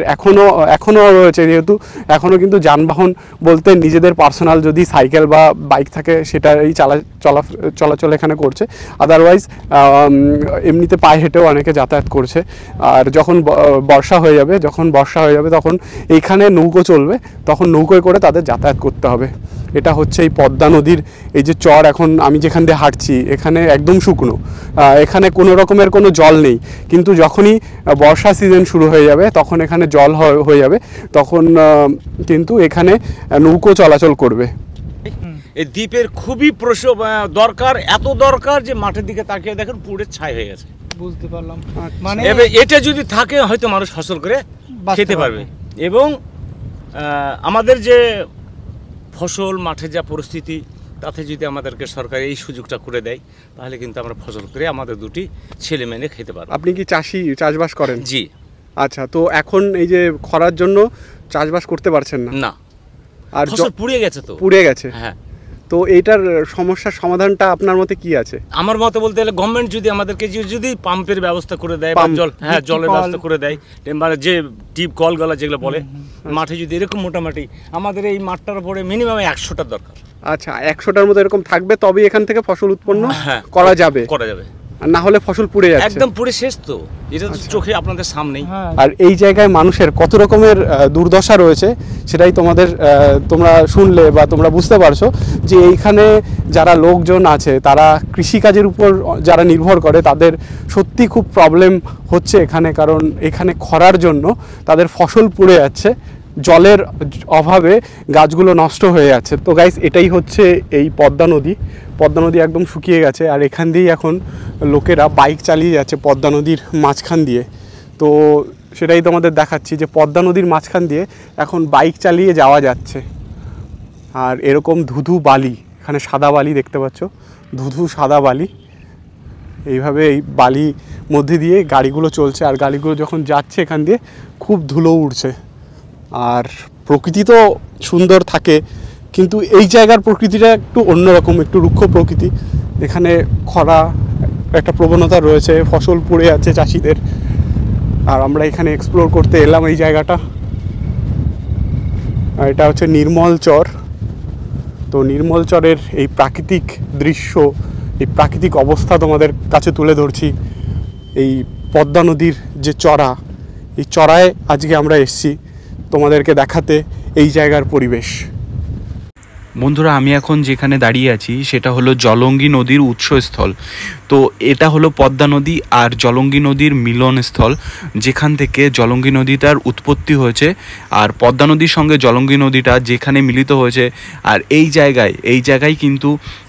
এখনও রয়েছে, যেহেতু এখনও কিন্তু যানবাহন বলতে নিজেদের পার্সোনাল যদি সাইকেল বা বাইক থাকে সেটাই চলাচল এখানে করছে। আদারওয়াইজ এমনিতে পায়ে হেঁটেও অনেকে যাতায়াত করছে। আর যখন বর্ষা হয়ে যাবে তখন এইখানে নৌকো চলবে, তখন নৌকোয় করে তাদের যাতায়াত করতে হবে। এটা হচ্ছে এই পদ্মা নদীর এই যে চর, এখন আমি যেখান দিয়ে হাঁটছি এখানে একদম শুকনো, এখানে কোনো রকমের কোনো জল নেই। কিন্তু যখনই বর্ষা সিজন শুরু হয়ে যাবে তখন এখানে জল হয়ে যাবে, তখন কিন্তু এখানে নৌকো চলাচল করবে। এই দ্বীপের খুবই দরকার, এত দরকার যে মাঠের দিকে তাকিয়ে দেখেন পুরো ছাই হয়ে গেছে। বুঝতে পারলাম, মানে এটা যদি থাকে হয়তো মানুষ ফসল করে খেতে পারবে। এবং আমাদের যে ফসল মাঠে যা পরিস্থিতি, তাতে যদি আমাদেরকে সরকার এই সুযোগটা করে দেয় তাহলে কিন্তু আমরা ফসল করে আমাদের দুটি ছেলে মেয়ে খেতে পারবো। আপনি কি চাষবাস করেন? জি। আচ্ছা, তো এখন এই যে খরার জন্য চাষবাস করতে পারছেন না? না, আর ফসল পুড়ে গেছে। তো পুড়ে গেছে? হ্যাঁ। তো এইটার সমস্যার সমাধানটা আপনার মতে কি আছে? আমার মতে বলতে গেলে গভর্নমেন্ট যদি আমাদেরকে যদি পাম্পের ব্যবস্থা করে দেয়, জলের ব্যবস্থা করে দেয়, মানে যে টিপ কলগুলো যেগুলো বলে, মাঠে যদি এরকম মোটামুটি আমাদের এই মাঠটার উপরে মিনিমাম 100টার দরকার। আচ্ছা, 100টার মতো এরকম থাকবে তবে এখান থেকে ফসল উৎপন্ন করা যাবে। আর না হলে ফসল পুড়ে যাচ্ছে, একদম পুড়ে শেষ। তো এটা তো চোখে আপনাদের সামনেই। আর এই জায়গায় মানুষের কত রকমের দুর্দশা রয়েছে সেটাই তোমরা শুনলে বা তোমরা বুঝতে পারছো যে এইখানে যারা লোকজন আছে তারা কৃষিকাজের উপর যারা নির্ভর করে তাদের সত্যি খুব প্রবলেম হচ্ছে এখানে, কারণ এখানে খরার জন্য তাদের ফসল পুড়ে যাচ্ছে, জলের অভাবে গাছগুলো নষ্ট হয়ে যাচ্ছে। তো গাইস, এটাই হচ্ছে এই পদ্মা নদী একদম শুকিয়ে গেছে। আর এখান দিয়েই এখন লোকেরা বাইক চালিয়ে যাচ্ছে পদ্মা নদীর মাঝখান দিয়ে। তো সেটাই তোমাদের দেখাচ্ছি যে পদ্মা নদীর মাঝখান দিয়ে এখন বাইক চালিয়ে যাওয়া যাচ্ছে। আর এরকম ধুধু বালি, এখানে সাদা বালি দেখতে পাচ্ছ, ধুধু সাদা বালি, এইভাবে এই বালি মধ্যে দিয়ে গাড়িগুলো চলছে, আর গাড়িগুলো যখন যাচ্ছে এখান দিয়ে খুব ধুলো উড়ছে। আর প্রকৃতি তো সুন্দর থাকে, কিন্তু এই জায়গার প্রকৃতিটা একটু অন্যরকম, একটু রুক্ষ প্রকৃতি। এখানে খরা একটা প্রবণতা রয়েছে, ফসল পড়ে আছে চাষিদের। আর আমরা এখানে এক্সপ্লোর করতে এলাম এই জায়গাটা। আর এটা হচ্ছে নির্মল চর। তো নির্মল চরের এই প্রাকৃতিক দৃশ্য, এই প্রাকৃতিক অবস্থা তোমাদের কাছে তুলে ধরছি। এই পদ্মা নদীর যে চড়া, এই চড়ায় আজকে আমরা এসেছি তোমাদেরকে দেখাতে এই জায়গার পরিবেশ। বন্ধুরা, আমি এখন যেখানে দাঁড়িয়ে আছি সেটা হলো জলঙ্গি নদীর উৎসস্থল। তো এটা হলো পদ্মা নদী আর জলঙ্গি নদীর মিলনস্থল, যেখান থেকে জলঙ্গি নদীটার উৎপত্তি হয়েছে। আর পদ্মা নদীর সঙ্গে জলঙ্গি নদীটা যেখানে মিলিত হয়েছে, আর এই জায়গায় কিন্তু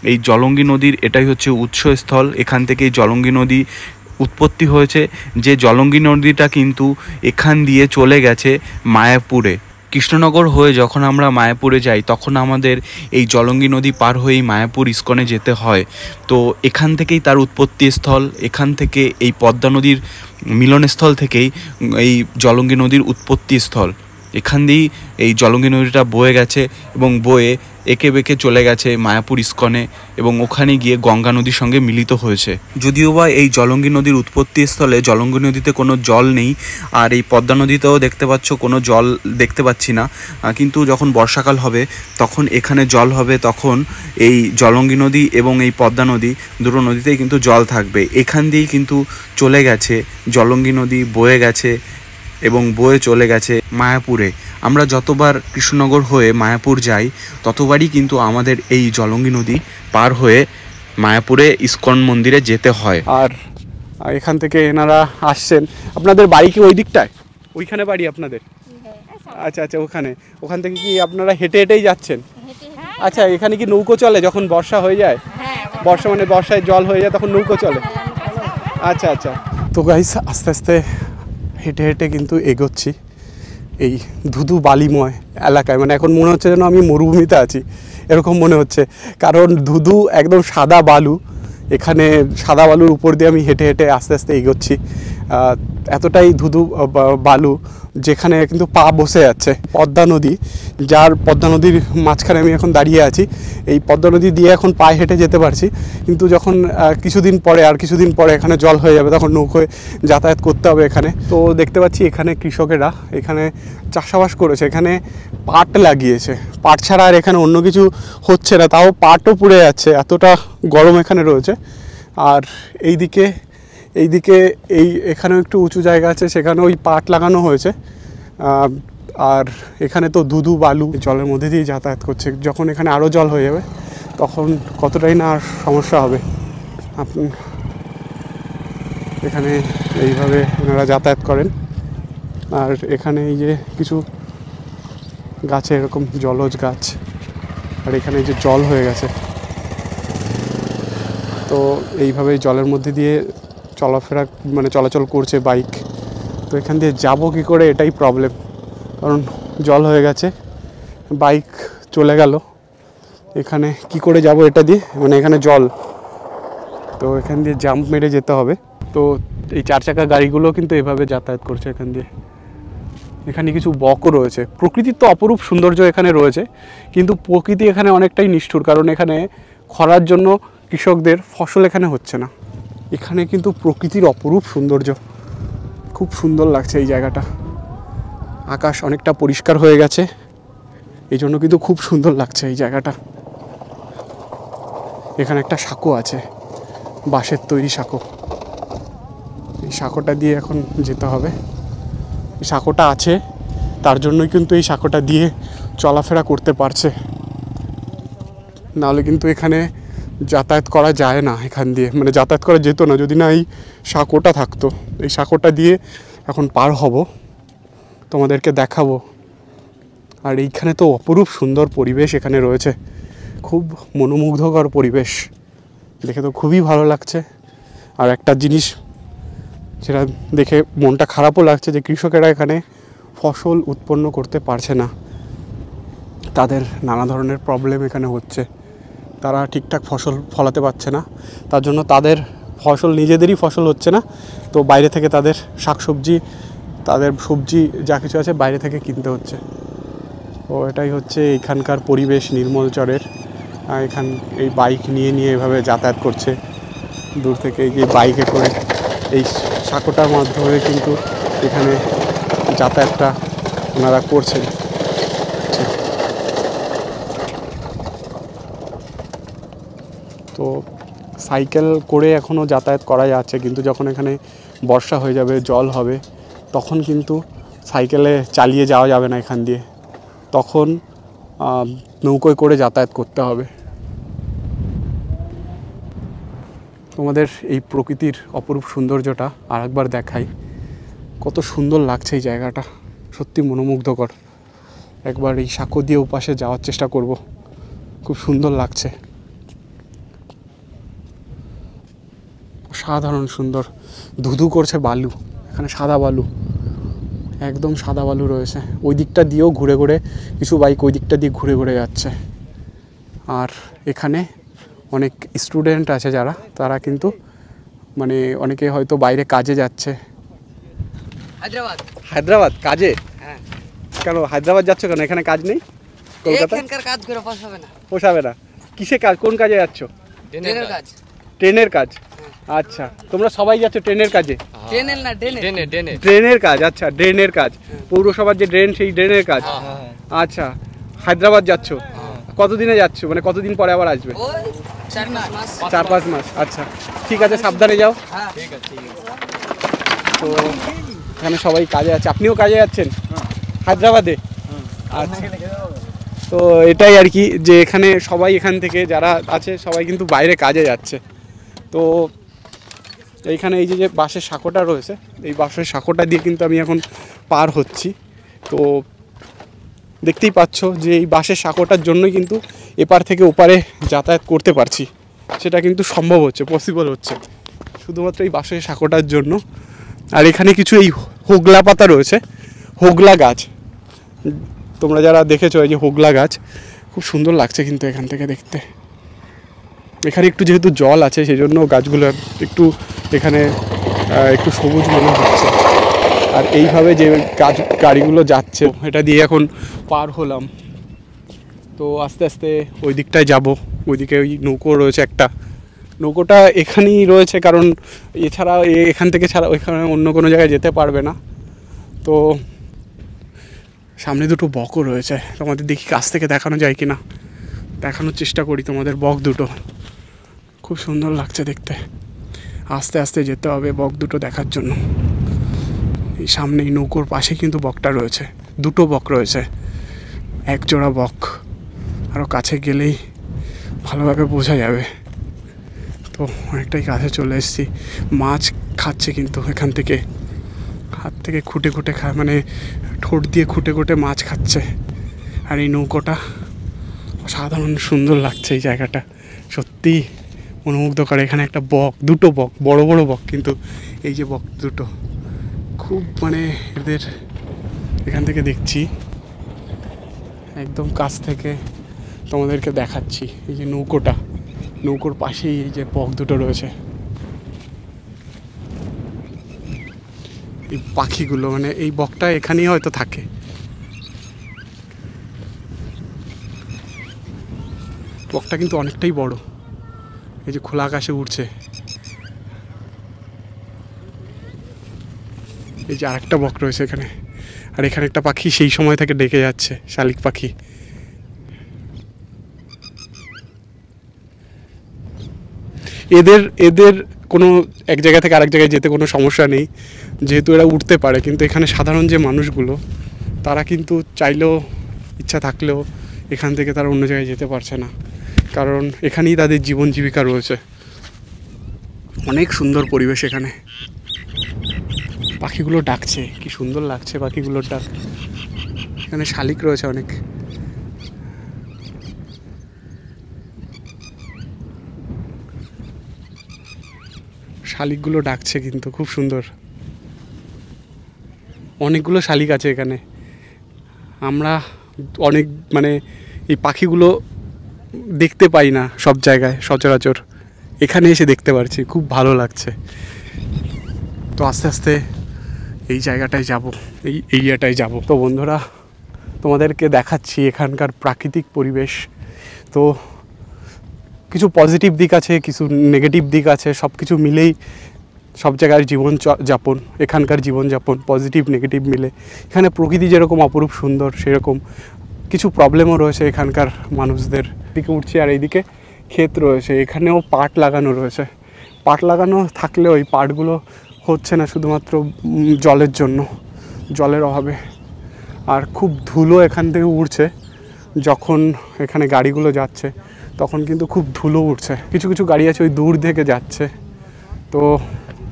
এই জলঙ্গি নদীর এটাই হচ্ছে উৎসস্থল। এখান থেকেই জলঙ্গি নদী উৎপত্তি হয়েছে। যে জলঙ্গি নদীটা কিন্তু এখান দিয়ে চলে গেছে মায়াপুরে। কৃষ্ণনগর হয়ে যখন আমরা মায়াপুরে যাই তখন আমাদের এই জলঙ্গি নদী পার হয়েই মায়াপুর ইস্কনে যেতে হয়। তো এখান থেকেই তার উৎপত্তি স্থল, এখান থেকে এই পদ্মা নদীর মিলনস্থল থেকেই এই জলঙ্গি নদীর উৎপত্তি স্থল। এখান দিয়েই এই জলঙ্গি নদীটা বয়ে গেছে এবং বয়ে এঁকে বেঁকে চলে গেছে মায়াপুর ইস্কনে এবং ওখানে গিয়ে গঙ্গা নদীর সঙ্গে মিলিত হয়েছে। যদিও বা এই জলঙ্গি নদীর উৎপত্তি স্থলে জলঙ্গি নদীতে কোনো জল নেই, আর এই পদ্মা নদীতেও দেখতে পাচ্ছ কোনো জল দেখতে পাচ্ছি না, কিন্তু যখন বর্ষাকাল হবে তখন এখানে জল হবে। তখন এই জলঙ্গি নদী এবং এই পদ্মা নদী দুটো নদীতেই কিন্তু জল থাকবে। এখান দিয়েই কিন্তু চলে গেছে জলঙ্গি নদী, বয়ে গেছে এবং বয়ে চলে গেছে মায়াপুরে। আমরা যতবার কৃষ্ণনগর হয়ে মায়াপুর যাই ততবারই কিন্তু আমাদের এই জলঙ্গি নদী পার হয়ে মায়াপুরে ইস্কন মন্দিরে যেতে হয়। আর এখান থেকে এনারা আসছেন। আপনাদের বাড়ি কি ওই দিকটায়? ওইখানে বাড়ি আপনাদের? আচ্ছা আচ্ছা, ওখান থেকে কি আপনারা হেঁটে হেঁটেই যাচ্ছেন? আচ্ছা, এখানে কি নৌকো চলে যখন বর্ষা হয়ে যায়? বর্ষায় জল হয়ে যায় তখন নৌকো চলে? আচ্ছা আচ্ছা। তো গাইস, আস্তে আস্তে হেঁটে হেঁটে কিন্তু এগোচ্ছি এই ধুধু বালিময় এলাকায়। মানে এখন মনে হচ্ছে যেন আমি মরুভূমিতে আছি, এরকম মনে হচ্ছে। কারণ ধুধু একদম সাদা বালু, এখানে সাদা বালুর উপর দিয়ে আমি হেঁটে হেঁটে আস্তে আস্তে এগোচ্ছি। এতটাই ধুধু বালু যেখানে কিন্তু পা বসে যাচ্ছে। পদ্মা নদী, যার পদ্মা নদীর মাঝখানে আমি এখন দাঁড়িয়ে আছি। এই পদ্মা নদী দিয়ে এখন পায়ে হেঁটে যেতে পারছি, কিন্তু যখন কিছুদিন পরে এখানে জল হয়ে যাবে তখন নৌকোয় যাতায়াত করতে হবে এখানে। তো দেখতে পাচ্ছি এখানে কৃষকেরা এখানে চাষাবাস করেছে, এখানে পাট লাগিয়েছে। পাট ছাড়া আর এখানে অন্য কিছু হচ্ছে না, তাও পাটও পুড়ে যাচ্ছে, এতটা গরম এখানে রয়েছে। আর এইদিকে এখানেও একটু উঁচু জায়গা আছে, সেখানে ওই পাট লাগানো হয়েছে। আর এখানে তো ধুধু বালু জলের মধ্যে দিয়ে যাতায়াত করছে। যখন এখানে আরও জল হয়ে যাবে তখন কতটাই না আর সমস্যা হবে। এখানে এইভাবে এনারা যাতায়াত করেন। আর এখানে এই যে কিছু গাছে এরকম জলজ গাছ, আর এখানে এই যে জল হয়ে গেছে। তো এইভাবে জলের মধ্যে দিয়ে চলাচল করছে বাইক। তো এখান দিয়ে যাবো কী করে, এটাই প্রবলেম, কারণ জল হয়ে গেছে, বাইক চলে গেল। এখানে কি করে যাব এটা দিয়ে, মানে এখানে জল, তো এখান দিয়ে জাম্প মেরে যেতে হবে। তো এই 4 চাকা গাড়িগুলো কিন্তু এভাবে যাতায়াত করছে এখান দিয়ে। এখানে কিছু বকও রয়েছে। প্রকৃতির তো অপরূপ সৌন্দর্য এখানে রয়েছে, কিন্তু প্রকৃতি এখানে অনেকটাই নিষ্ঠুর, কারণ এখানে খরার জন্য কৃষকদের ফসল এখানে হচ্ছে না। এখানে কিন্তু প্রকৃতির অপরূপ সৌন্দর্য, খুব সুন্দর লাগছে এই জায়গাটা। আকাশ অনেকটা পরিষ্কার হয়ে গেছে, এই জন্য কিন্তু খুব সুন্দর লাগছে এই জায়গাটা। এখানে একটা সাঁকো আছে, বাঁশের তৈরি সাঁকো। এই সাঁকোটা দিয়ে এখন যেতে হবে। এই সাঁকোটা আছে, তার জন্যই কিন্তু এই সাঁকোটা দিয়ে চলাফেরা করতে পারছে, নাহলে কিন্তু এখানে যাতায়াত করা যায় না। এখান দিয়ে মানে যাতায়াত করা যেত না যদি না এই সাঁকোটা থাকতো। এই সাঁকোটা দিয়ে এখন পার হব, তোমাদেরকে দেখাবো। আর এইখানে তো অপরূপ সুন্দর পরিবেশ এখানে রয়েছে, খুব মনোমুগ্ধকর পরিবেশ, দেখে তো খুবই ভালো লাগছে। আর একটা জিনিস যেটা দেখে মনটা খারাপও লাগছে, যে কৃষকেরা এখানে ফসল উৎপন্ন করতে পারছে না। তাদের নানা ধরনের প্রবলেম এখানে হচ্ছে, তারা ঠিকঠাক ফসল ফলাতে পারছে না, তার জন্য তাদের ফসল নিজেদেরই ফসল হচ্ছে না, তো বাইরে থেকে তাদের শাকসবজি, তাদের সবজি যা কিছু আছে বাইরে থেকে কিনতে হচ্ছে। তো এটাই হচ্ছে এখানকার পরিবেশ নির্মলচরের। এখান এই বাইক নিয়ে এভাবে যাতায়াত করছে দূর থেকে, এই বাইকে করে এই সাঁকোটার মাধ্যমে কিন্তু এখানে যাতায়াতটা ওনারা করছেন। তো সাইকেল করে এখনও যাতায়াত করা যাচ্ছে, কিন্তু যখন এখানে বর্ষা হয়ে যাবে, জল হবে, তখন কিন্তু সাইকেলে চালিয়ে যাওয়া যাবে না এখান দিয়ে, তখন নৌকোয় করে যাতায়াত করতে হবে। তোমাদের এই প্রকৃতির অপরূপ সৌন্দর্যটা আরেকবার দেখাই। কত সুন্দর লাগছে এই জায়গাটা, সত্যি মনোমুগ্ধকর। একবার এই সাঁকো দিয়ে ওপাশে যাওয়ার চেষ্টা করব, খুব সুন্দর লাগছে, সাধারণ সুন্দর। ধুধু করছে বালু, এখানে সাদা বালু, একদম সাদা বালু রয়েছে। ওই দিকটা দিয়েও ঘুরে ঘুরে কিছু বাইক ওই দিকটা দিয়ে ঘুরে ঘুরে যাচ্ছে। আর এখানে অনেক স্টুডেন্ট আছে যারা, তারা কিন্তু মানে অনেকে হয়তো বাইরে কাজে যাচ্ছে। হায়দ্রাবাদ কাজে? হ্যাঁ। কেন হায়দ্রাবাদ যাচ্ছ কেন? এখানে কাজ নেই? কলকাতায় কাজ করে পোষাবে না? কিসে কাজ, কোন কাজে যাচ্ছ? ট্রেনের কাজ। ট্রেনের কাজ? আচ্ছা, তোমরা সবাই যাচ্ছ ট্রেনের কাজে? ট্রেনের না, ড্রেনের কাজ। আচ্ছা, ড্রেনের কাজ, পৌরসভার যে ড্রেন সেই ড্রেনের কাজ। আচ্ছা, হায়দ্রাবাদ যাচ্ছ, কতদিনে যাচ্ছ, মানে কতদিন পরে আবার আসবে? 4-5 মাস। আচ্ছা ঠিক আছে, সাবধানে যাও। তো এখানে সবাই কাজে আছে, আপনিও কাজে যাচ্ছেন হায়দ্রাবাদে? আচ্ছা, তো এটাই আর কি, যে এখানে সবাই এখান থেকে যারা আছে সবাই কিন্তু বাইরে কাজে যাচ্ছে। তো এইখানে এই যে বাঁশের সাঁকোটা রয়েছে, এই বাঁশের সাঁকোটা দিয়ে কিন্তু আমি এখন পার হচ্ছি। তো দেখতেই পাচ্ছ যে এই বাঁশের সাঁকোটার জন্যই কিন্তু এপার থেকে ওপারে যাতায়াত করতে পারছি, সেটা কিন্তু সম্ভব হচ্ছে, পসিবল হচ্ছে শুধুমাত্র এই বাঁশের সাঁকোটার জন্য। আর এখানে কিছু এই হোগলা পাতা রয়েছে, হোগলা গাছ, তোমরা যারা দেখেছো এই যে হোগলা গাছ, খুব সুন্দর লাগছে কিন্তু এখান থেকে দেখতে। এখানে একটু যেহেতু জল আছে সেই জন্য গাছগুলো একটু এখানে একটু সবুজ মনে হচ্ছে। আর এইভাবে যে গাড়িগুলো যাচ্ছে এটা দিয়ে এখন পার হলাম। তো আস্তে আস্তে ওই দিকটায় যাব, ওইদিকে ওই নৌকো রয়েছে একটা, নৌকোটা এখানেই রয়েছে কারণ এছাড়া এখান থেকে ছাড়া ওইখানে অন্য কোনো জায়গায় যেতে পারবে না। তো সামনে দুটো বকও রয়েছে, তোমাদের দেখি কাছ থেকে দেখানো যায় কি না, দেখানোর চেষ্টা করি তোমাদের। বক দুটো খুব সুন্দর লাগছে দেখতে, আস্তে আস্তে যেতে হবে বক দুটো দেখার জন্য। এই সামনে এই নৌকোর পাশে কিন্তু বকটা রয়েছে, দুটো বক রয়েছে, এক জোড়া বক, আরও কাছে গেলেই ভালোভাবে বোঝা যাবে। তো অনেকটাই কাছে চলে এসেছি, মাছ খাচ্ছে কিন্তু এখান থেকে, হাত থেকে খুঁটে খুঁটে মানে ঠোঁট দিয়ে খুঁটে খুঁটে মাছ খাচ্ছে। আর এই নৌকোটা অসাধারণ সুন্দর লাগছে, এই জায়গাটা সত্যি মনোমুগ্ধকর। এখানে একটা বক, দুটো বক, বড় বড় বক, কিন্তু এই যে বক দুটো খুব মানে এদের এখান থেকে দেখছি, একদম কাছ থেকে তোমাদেরকে দেখাচ্ছি। এই যে নৌকোটা, নৌকোর পাশেই এই যে বক দুটো রয়েছে। এই পাখিগুলো মানে এই বকটা এখানেই হয়তো থাকে। বকটা কিন্তু অনেকটাই বড়, এই যে খোলা আকাশে উড়ছে। এই যে আরেকটা বক রয়েছে এখানে, আর এখানে একটা পাখি সেই সময় থেকে ডেকে যাচ্ছে, শালিক পাখি। এদের কোনো এক জায়গা থেকে আরেক জায়গায় যেতে কোনো সমস্যা নেই, যেহেতু এরা উঠতে পারে। কিন্তু এখানে সাধারণ যে মানুষগুলো, তারা কিন্তু চাইলেও, ইচ্ছা থাকলেও এখান থেকে তারা অন্য জায়গায় যেতে পারছে না, কারণ এখানেই তাদের জীবন জীবিকা রয়েছে। অনেক সুন্দর পরিবেশ এখানে, পাখিগুলো ডাকছে, কি সুন্দর লাগছে পাখিগুলোর ডাক। এখানে শালিক রয়েছে অনেক। শালিকগুলো ডাকছে কিন্তু খুব সুন্দর, অনেকগুলো শালিক আছে এখানে। আমরা অনেক মানে এই পাখিগুলো দেখতে পাই না সব জায়গায় সচরাচর, এখানে এসে দেখতে পারছি, খুব ভালো লাগছে। তো আস্তে আস্তে এই জায়গাটায় যাব, এই এরিয়াটায় যাব। তো বন্ধুরা তোমাদেরকে দেখাচ্ছি এখানকার প্রাকৃতিক পরিবেশ। তো কিছু পজিটিভ দিক আছে, কিছু নেগেটিভ দিক আছে, সব কিছু মিলেই সব জায়গার জীবনযাপন, এখানকার জীবনযাপন পজিটিভ নেগেটিভ মিলে। এখানে প্রকৃতি যেরকম অপরূপ সুন্দর, সেরকম কিছু প্রবলেমও রয়েছে এখানকার মানুষদের। দিকে উঠছে আর এইদিকে ক্ষেত রয়েছে, এখানেও পাট লাগানো রয়েছে। পাট লাগানো থাকলেও ওই পাটগুলো হচ্ছে না শুধুমাত্র জলের জন্য, জলের অভাবে। আর খুব ধুলো এখান থেকে উঠছে, যখন এখানে গাড়িগুলো যাচ্ছে তখন কিন্তু খুব ধুলো উঠছে। কিছু কিছু গাড়ি আছে ওই দূর থেকে যাচ্ছে। তো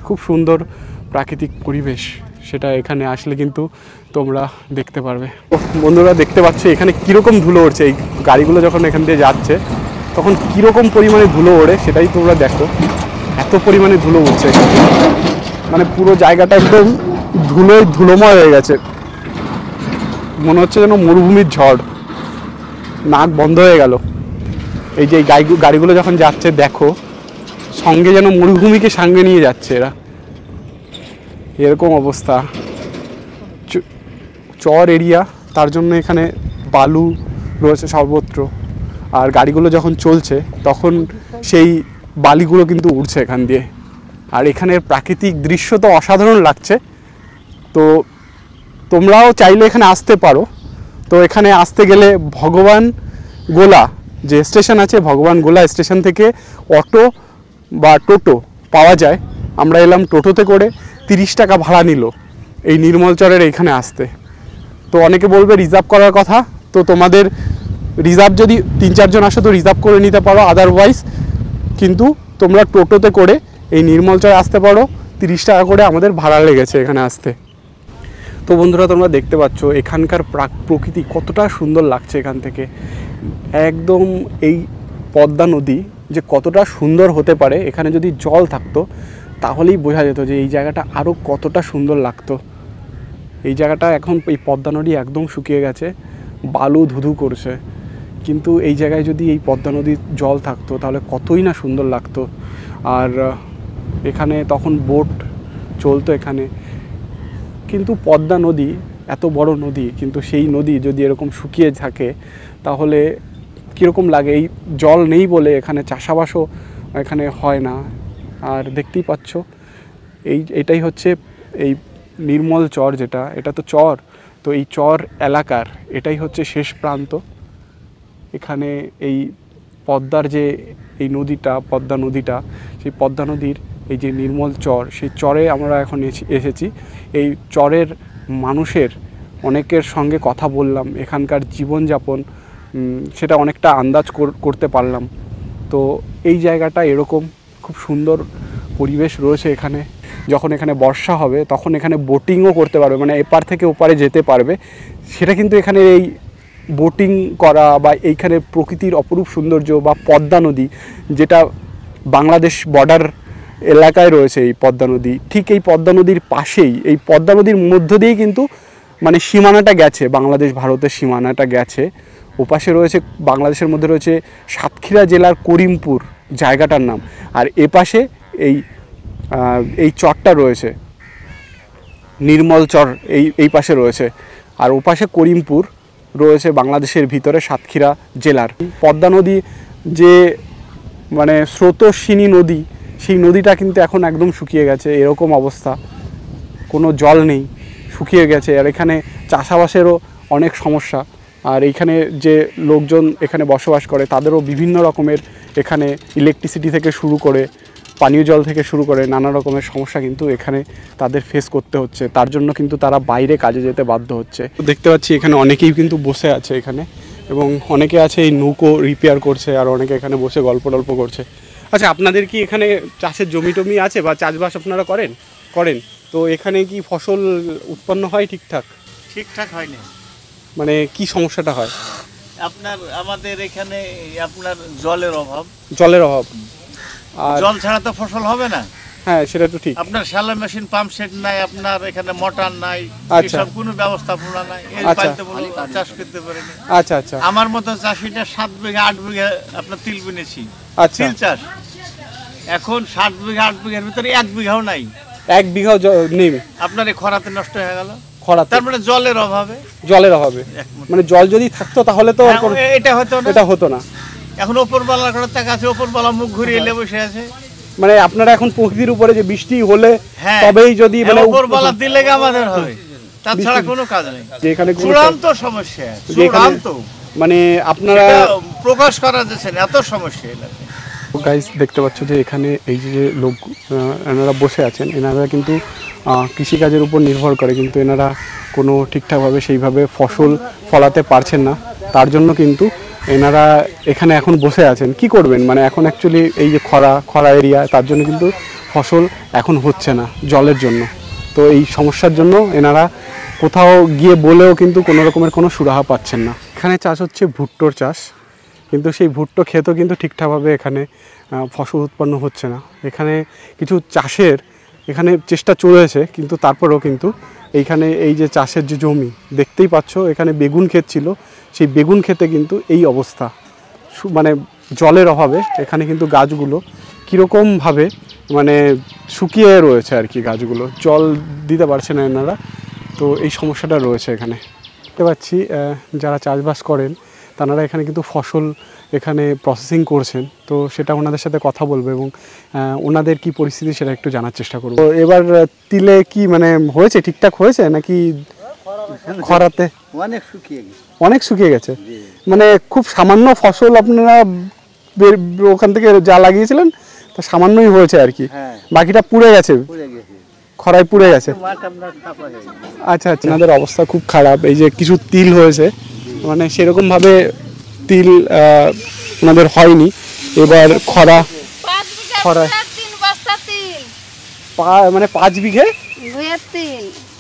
খুব সুন্দর প্রাকৃতিক পরিবেশ, সেটা এখানে আসলে কিন্তু তোমরা দেখতে পারবে। বন্ধুরা দেখতে পাচ্ছ এখানে কীরকম ধুলো উঠছে, এই গাড়িগুলো যখন এখান দিয়ে যাচ্ছে তখন কীরকম পরিমাণে ধুলো ওড়ে সেটাই তোমরা দেখো। এত পরিমাণে ধুলো উঠছে, মানে পুরো জায়গাটা একদম ধুলোময় হয়ে গেছে। মনে হচ্ছে যেন মরুভূমির ঝড়, নাক বন্ধ হয়ে গেল। এই যে গাড়িগুলো যখন যাচ্ছে দেখো, সঙ্গে যেন মরুভূমিকে সঙ্গে নিয়ে যাচ্ছে এরা, এরকম অবস্থা। চর এরিয়া, তার জন্য এখানে বালু রয়েছে সর্বত্র। আর গাড়িগুলো যখন চলছে তখন সেই বালিগুলো কিন্তু উঠছে এখান দিয়ে। আর এখানের প্রাকৃতিক দৃশ্য তো অসাধারণ লাগছে। তো তোমরাও চাইলে এখানে আসতে পারো। তো এখানে আসতে গেলে ভগবান গোলা যে স্টেশন আছে, ভগবান গোলা স্টেশন থেকে অটো বা টোটো পাওয়া যায়। আমরা এলাম টোটোতে করে, 30 টাকা ভাড়া নিল এই নির্মলচরের এইখানে আসতে। তো অনেকে বলবে রিজার্ভ করার কথা, তো তোমাদের রিজার্ভ যদি 3-4 জন আসো তো রিজার্ভ করে নিতে পারো, আদারওয়াইজ কিন্তু তোমরা টোটোতে করে এই নির্মলচরে আসতে পারো। 30 টাকা করে আমাদের ভাড়া লেগেছে এখানে আসতে। তো বন্ধুরা তোমরা দেখতে পাচ্ছ এখানকার প্রকৃতি কতটা সুন্দর লাগছে। এখান থেকে একদম এই পদ্মা নদী যে কতটা সুন্দর হতে পারে, এখানে যদি জল থাকতো তাহলেই বোঝা যেত যে এই জায়গাটা আরও কতটা সুন্দর লাগতো। এই জায়গাটা এখন এই পদ্মা নদী একদম শুকিয়ে গেছে, বালু ধুধু করছে, কিন্তু এই জায়গায় যদি এই পদ্মা নদীর জল থাকতো তাহলে কতই না সুন্দর লাগতো। আর এখানে তখন বোট চলতো এখানে। কিন্তু পদ্মা নদী এত বড় নদী, কিন্তু সেই নদী যদি এরকম শুকিয়ে থাকে তাহলে কীরকম লাগে। এই জল নেই বলে এখানে চাষাবাসও এখানে হয় না। আর দেখতেই পাচ্ছ এটাই হচ্ছে এই নির্মল চর, যেটা এটা তো চর, তো এই চর এলাকার এটাই হচ্ছে শেষ প্রান্ত। এখানে এই পদ্মার যে এই নদীটা, পদ্মা নদীটা, সেই পদ্মা নদীর এই যে নির্মল চর, সেই চরে আমরা এখন এসেছি। এই চরের মানুষের অনেকের সঙ্গে কথা বললাম, এখানকার জীবনযাপন সেটা অনেকটা আন্দাজ করতে পারলাম। তো এই জায়গাটা এরকম খুব সুন্দর পরিবেশ রয়েছে এখানে। যখন এখানে বর্ষা হবে তখন এখানে বোটিংও করতে পারবে, মানে এপার থেকে ওপারে যেতে পারবে। সেটা কিন্তু এখানে এই বোটিং করা বা এইখানে প্রকৃতির অপরূপ সৌন্দর্য বা পদ্মা নদী, যেটা বাংলাদেশ বর্ডার এলাকায় রয়েছে এই পদ্মা নদী, ঠিক এই পদ্মা নদীর পাশেই, এই পদ্মা নদীর মধ্য দিয়েই কিন্তু মানে সীমানাটা গেছে, বাংলাদেশ ভারতের সীমানাটা গেছে। ওপাশে রয়েছে বাংলাদেশের মধ্যে রয়েছে সাতক্ষীরা জেলার করিমপুর জায়গাটার নাম, আর এপাশে এই চরটা রয়েছে নির্মল চর, এই পাশে রয়েছে। আর ওপাশে করিমপুর রয়েছে বাংলাদেশের ভিতরে সাতক্ষীরা জেলার। পদ্মা নদী যে মানে স্রোতস্বিনী নদী, সেই নদীটা কিন্তু এখন একদম শুকিয়ে গেছে, এরকম অবস্থা, কোনো জল নেই, শুকিয়ে গেছে। আর এখানে চাষাবাসেরও অনেক সমস্যা। আর এইখানে যে লোকজন এখানে বসবাস করে তাদেরও বিভিন্ন রকমের এখানে ইলেকট্রিসিটি থেকে শুরু করে পানীয় জল থেকে শুরু করে নানা রকমের সমস্যা কিন্তু এখানে তাদের ফেস করতে হচ্ছে। তার জন্য কিন্তু তারা বাইরে কাজে যেতে বাধ্য হচ্ছে। দেখতে পাচ্ছি এখানে অনেকেই কিন্তু বসে আছে এখানে, এবং অনেকে আছে এই নৌকো রিপেয়ার করছে, আর অনেকে এখানে বসে গল্প করছে। আচ্ছা, আপনাদের কি এখানে চাষের জমি টমি আছে বা চাষবাস আপনারা করেন? তো এখানে কি ফসল উৎপন্ন হয় ঠিকঠাক? ঠিকঠাক হয় না। মানে কি সমস্যাটা হয়? আমাদের এখানে আপনার জলের অভাব। আর জল ছাড়া তো ফসল হবে না। হ্যাঁ, সেটা তো ঠিক। আপনার শ্যালো মেশিন, পাম্প সেট নাই, আপনার এখানে মোটর নাই, এসব কোনো ব্যবস্থাপনা নাই, এই পাইতে বলে চাষ করতে পারেনি। আচ্ছা। আমার মতো চাষিটা 7 বিঘা 8 বিঘা আপনার তিল বুনেছি। তিল চাষ এখন 7 বিঘা 8 বিঘার ভিতরে 1 বিঘাও নাই। 1 বিঘাও নেই আপনার এই খরাতে নষ্ট হয়ে গেল। খরা, তার মানে জলের অভাবে। মানে জল যদি থাকতো তাহলে তো এটা হতো না, এটা হতো না। এখন ওপরবালার ঘরে টাকা আছে, ওপরবালা মুখ ঘুরিয়ে এলে বসে আছে। মানে আপনারা এখন প্রকৃতির উপরে যে বৃষ্টি হলে তবেই যদি মানে ওপরবালা দিলে আমাদের হবে, তাছাড়া কোনো কাজ নেই। যেখানে চূড়ান্ত সমস্যা, চূড়ান্ত মানে আপনারা প্রকাশ করা যাচ্ছে না, এত সমস্যা। গাইস দেখতে পাচ্ছ যে এখানে এই যে লোক এনারা বসে আছেন, এনারা কিন্তু কৃষিকাজের উপর নির্ভর করে, কিন্তু এনারা কোনো ঠিকঠাকভাবে সেইভাবে ফসল ফলাতে পারছেন না। তার জন্য কিন্তু এনারা এখানে এখন বসে আছেন। কি করবেন, মানে এখন অ্যাকচুয়ালি এই যে খরা এরিয়া, তার জন্য কিন্তু ফসল এখন হচ্ছে না জলের জন্য। তো এই সমস্যার জন্য এনারা কোথাও গিয়ে বলেও কিন্তু কোনো রকমের কোনো সুরাহা পাচ্ছেন না। এখানে চাষ হচ্ছে ভুট্টোর চাষ, কিন্তু সেই ভুট্টো ক্ষেতও কিন্তু ঠিকঠাকভাবে এখানে ফসল উৎপন্ন হচ্ছে না। এখানে কিছু চাষের এখানে চেষ্টা চলেছে, কিন্তু তারপরেও কিন্তু এইখানে এই যে চাষের যে জমি দেখতেই পাচ্ছ, এখানে বেগুন ক্ষেত ছিল, সেই বেগুন ক্ষেতে কিন্তু এই অবস্থা, মানে জলের অভাবে এখানে কিন্তু গাছগুলো কীরকমভাবে মানে শুকিয়ে রয়েছে আর কি, গাছগুলো জল দিতে পারছে না এনারা। তো এই সমস্যাটা রয়েছে এখানে। দেখতে পাচ্ছি যারা চাষবাস করেন তারা এখানে কিন্তু ফসল এখানে প্রসেসিং করছেন, তো সেটা ওনাদের সাথে কথা বলবো এবং ওনাদের কি পরিস্থিতি সেটা একটু জানার চেষ্টা করবো। তো এবার তিলে কি মানে হয়েছে, ঠিকঠাক হয়েছে নাকি খরাতে অনেক শুকিয়ে গেছে? মানে খুব সামান্য ফসল আপনারা ওখান থেকে যা লাগিয়েছিলেন তা সামান্যই হয়েছে আর কি, বাকিটা পুড়ে গেছে, খরায় পুড়ে গেছে। আচ্ছা আচ্ছা, আপনাদের অবস্থা খুব খারাপ। এই যে কিছু তিল হয়েছে, মানে সেরকমভাবে তিল ওনাদের হয়নি। এবার খরায় মানে 5 বিঘে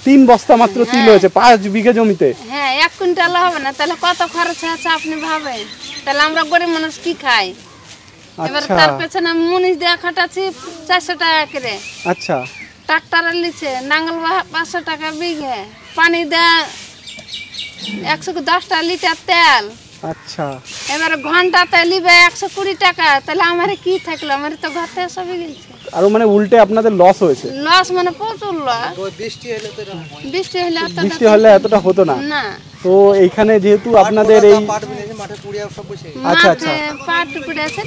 3 বস্তা মাত্র তিল হয়েছে 5 বিঘে জমিতে। হ্যাঁ, 1 কুইন্টাল হবে না, তাহলে কত খরচ আছে আপনি ভাবেন। তাহলে আমরা গরিব মানুষ কি খাই? এবার তার পেছনে মুনিশ দেওয়া খাটাচ্ছি 400 টাকা করে। আচ্ছা, ট্রাক্টরের লিছে নাঙ্গল 500 টাকা বিঘে, পানি দেয়া 110 লিটার তেল। আচ্ছা, এবারে ঘন্টাতে লিবে 120 টাকা, তাহলে আমার কি থাকলো? আমার তো ঘর থেকে সবই গেছে। আর মানে উল্টে আপনাদের লস হয়েছে। লস মানে প্রচুর লস। বৃষ্টি হলে এতটা হতো না। না, তো এইখানে যেহেতু আপনাদের এই আচ্ছা আচ্ছা পাট পুড়ে আছে,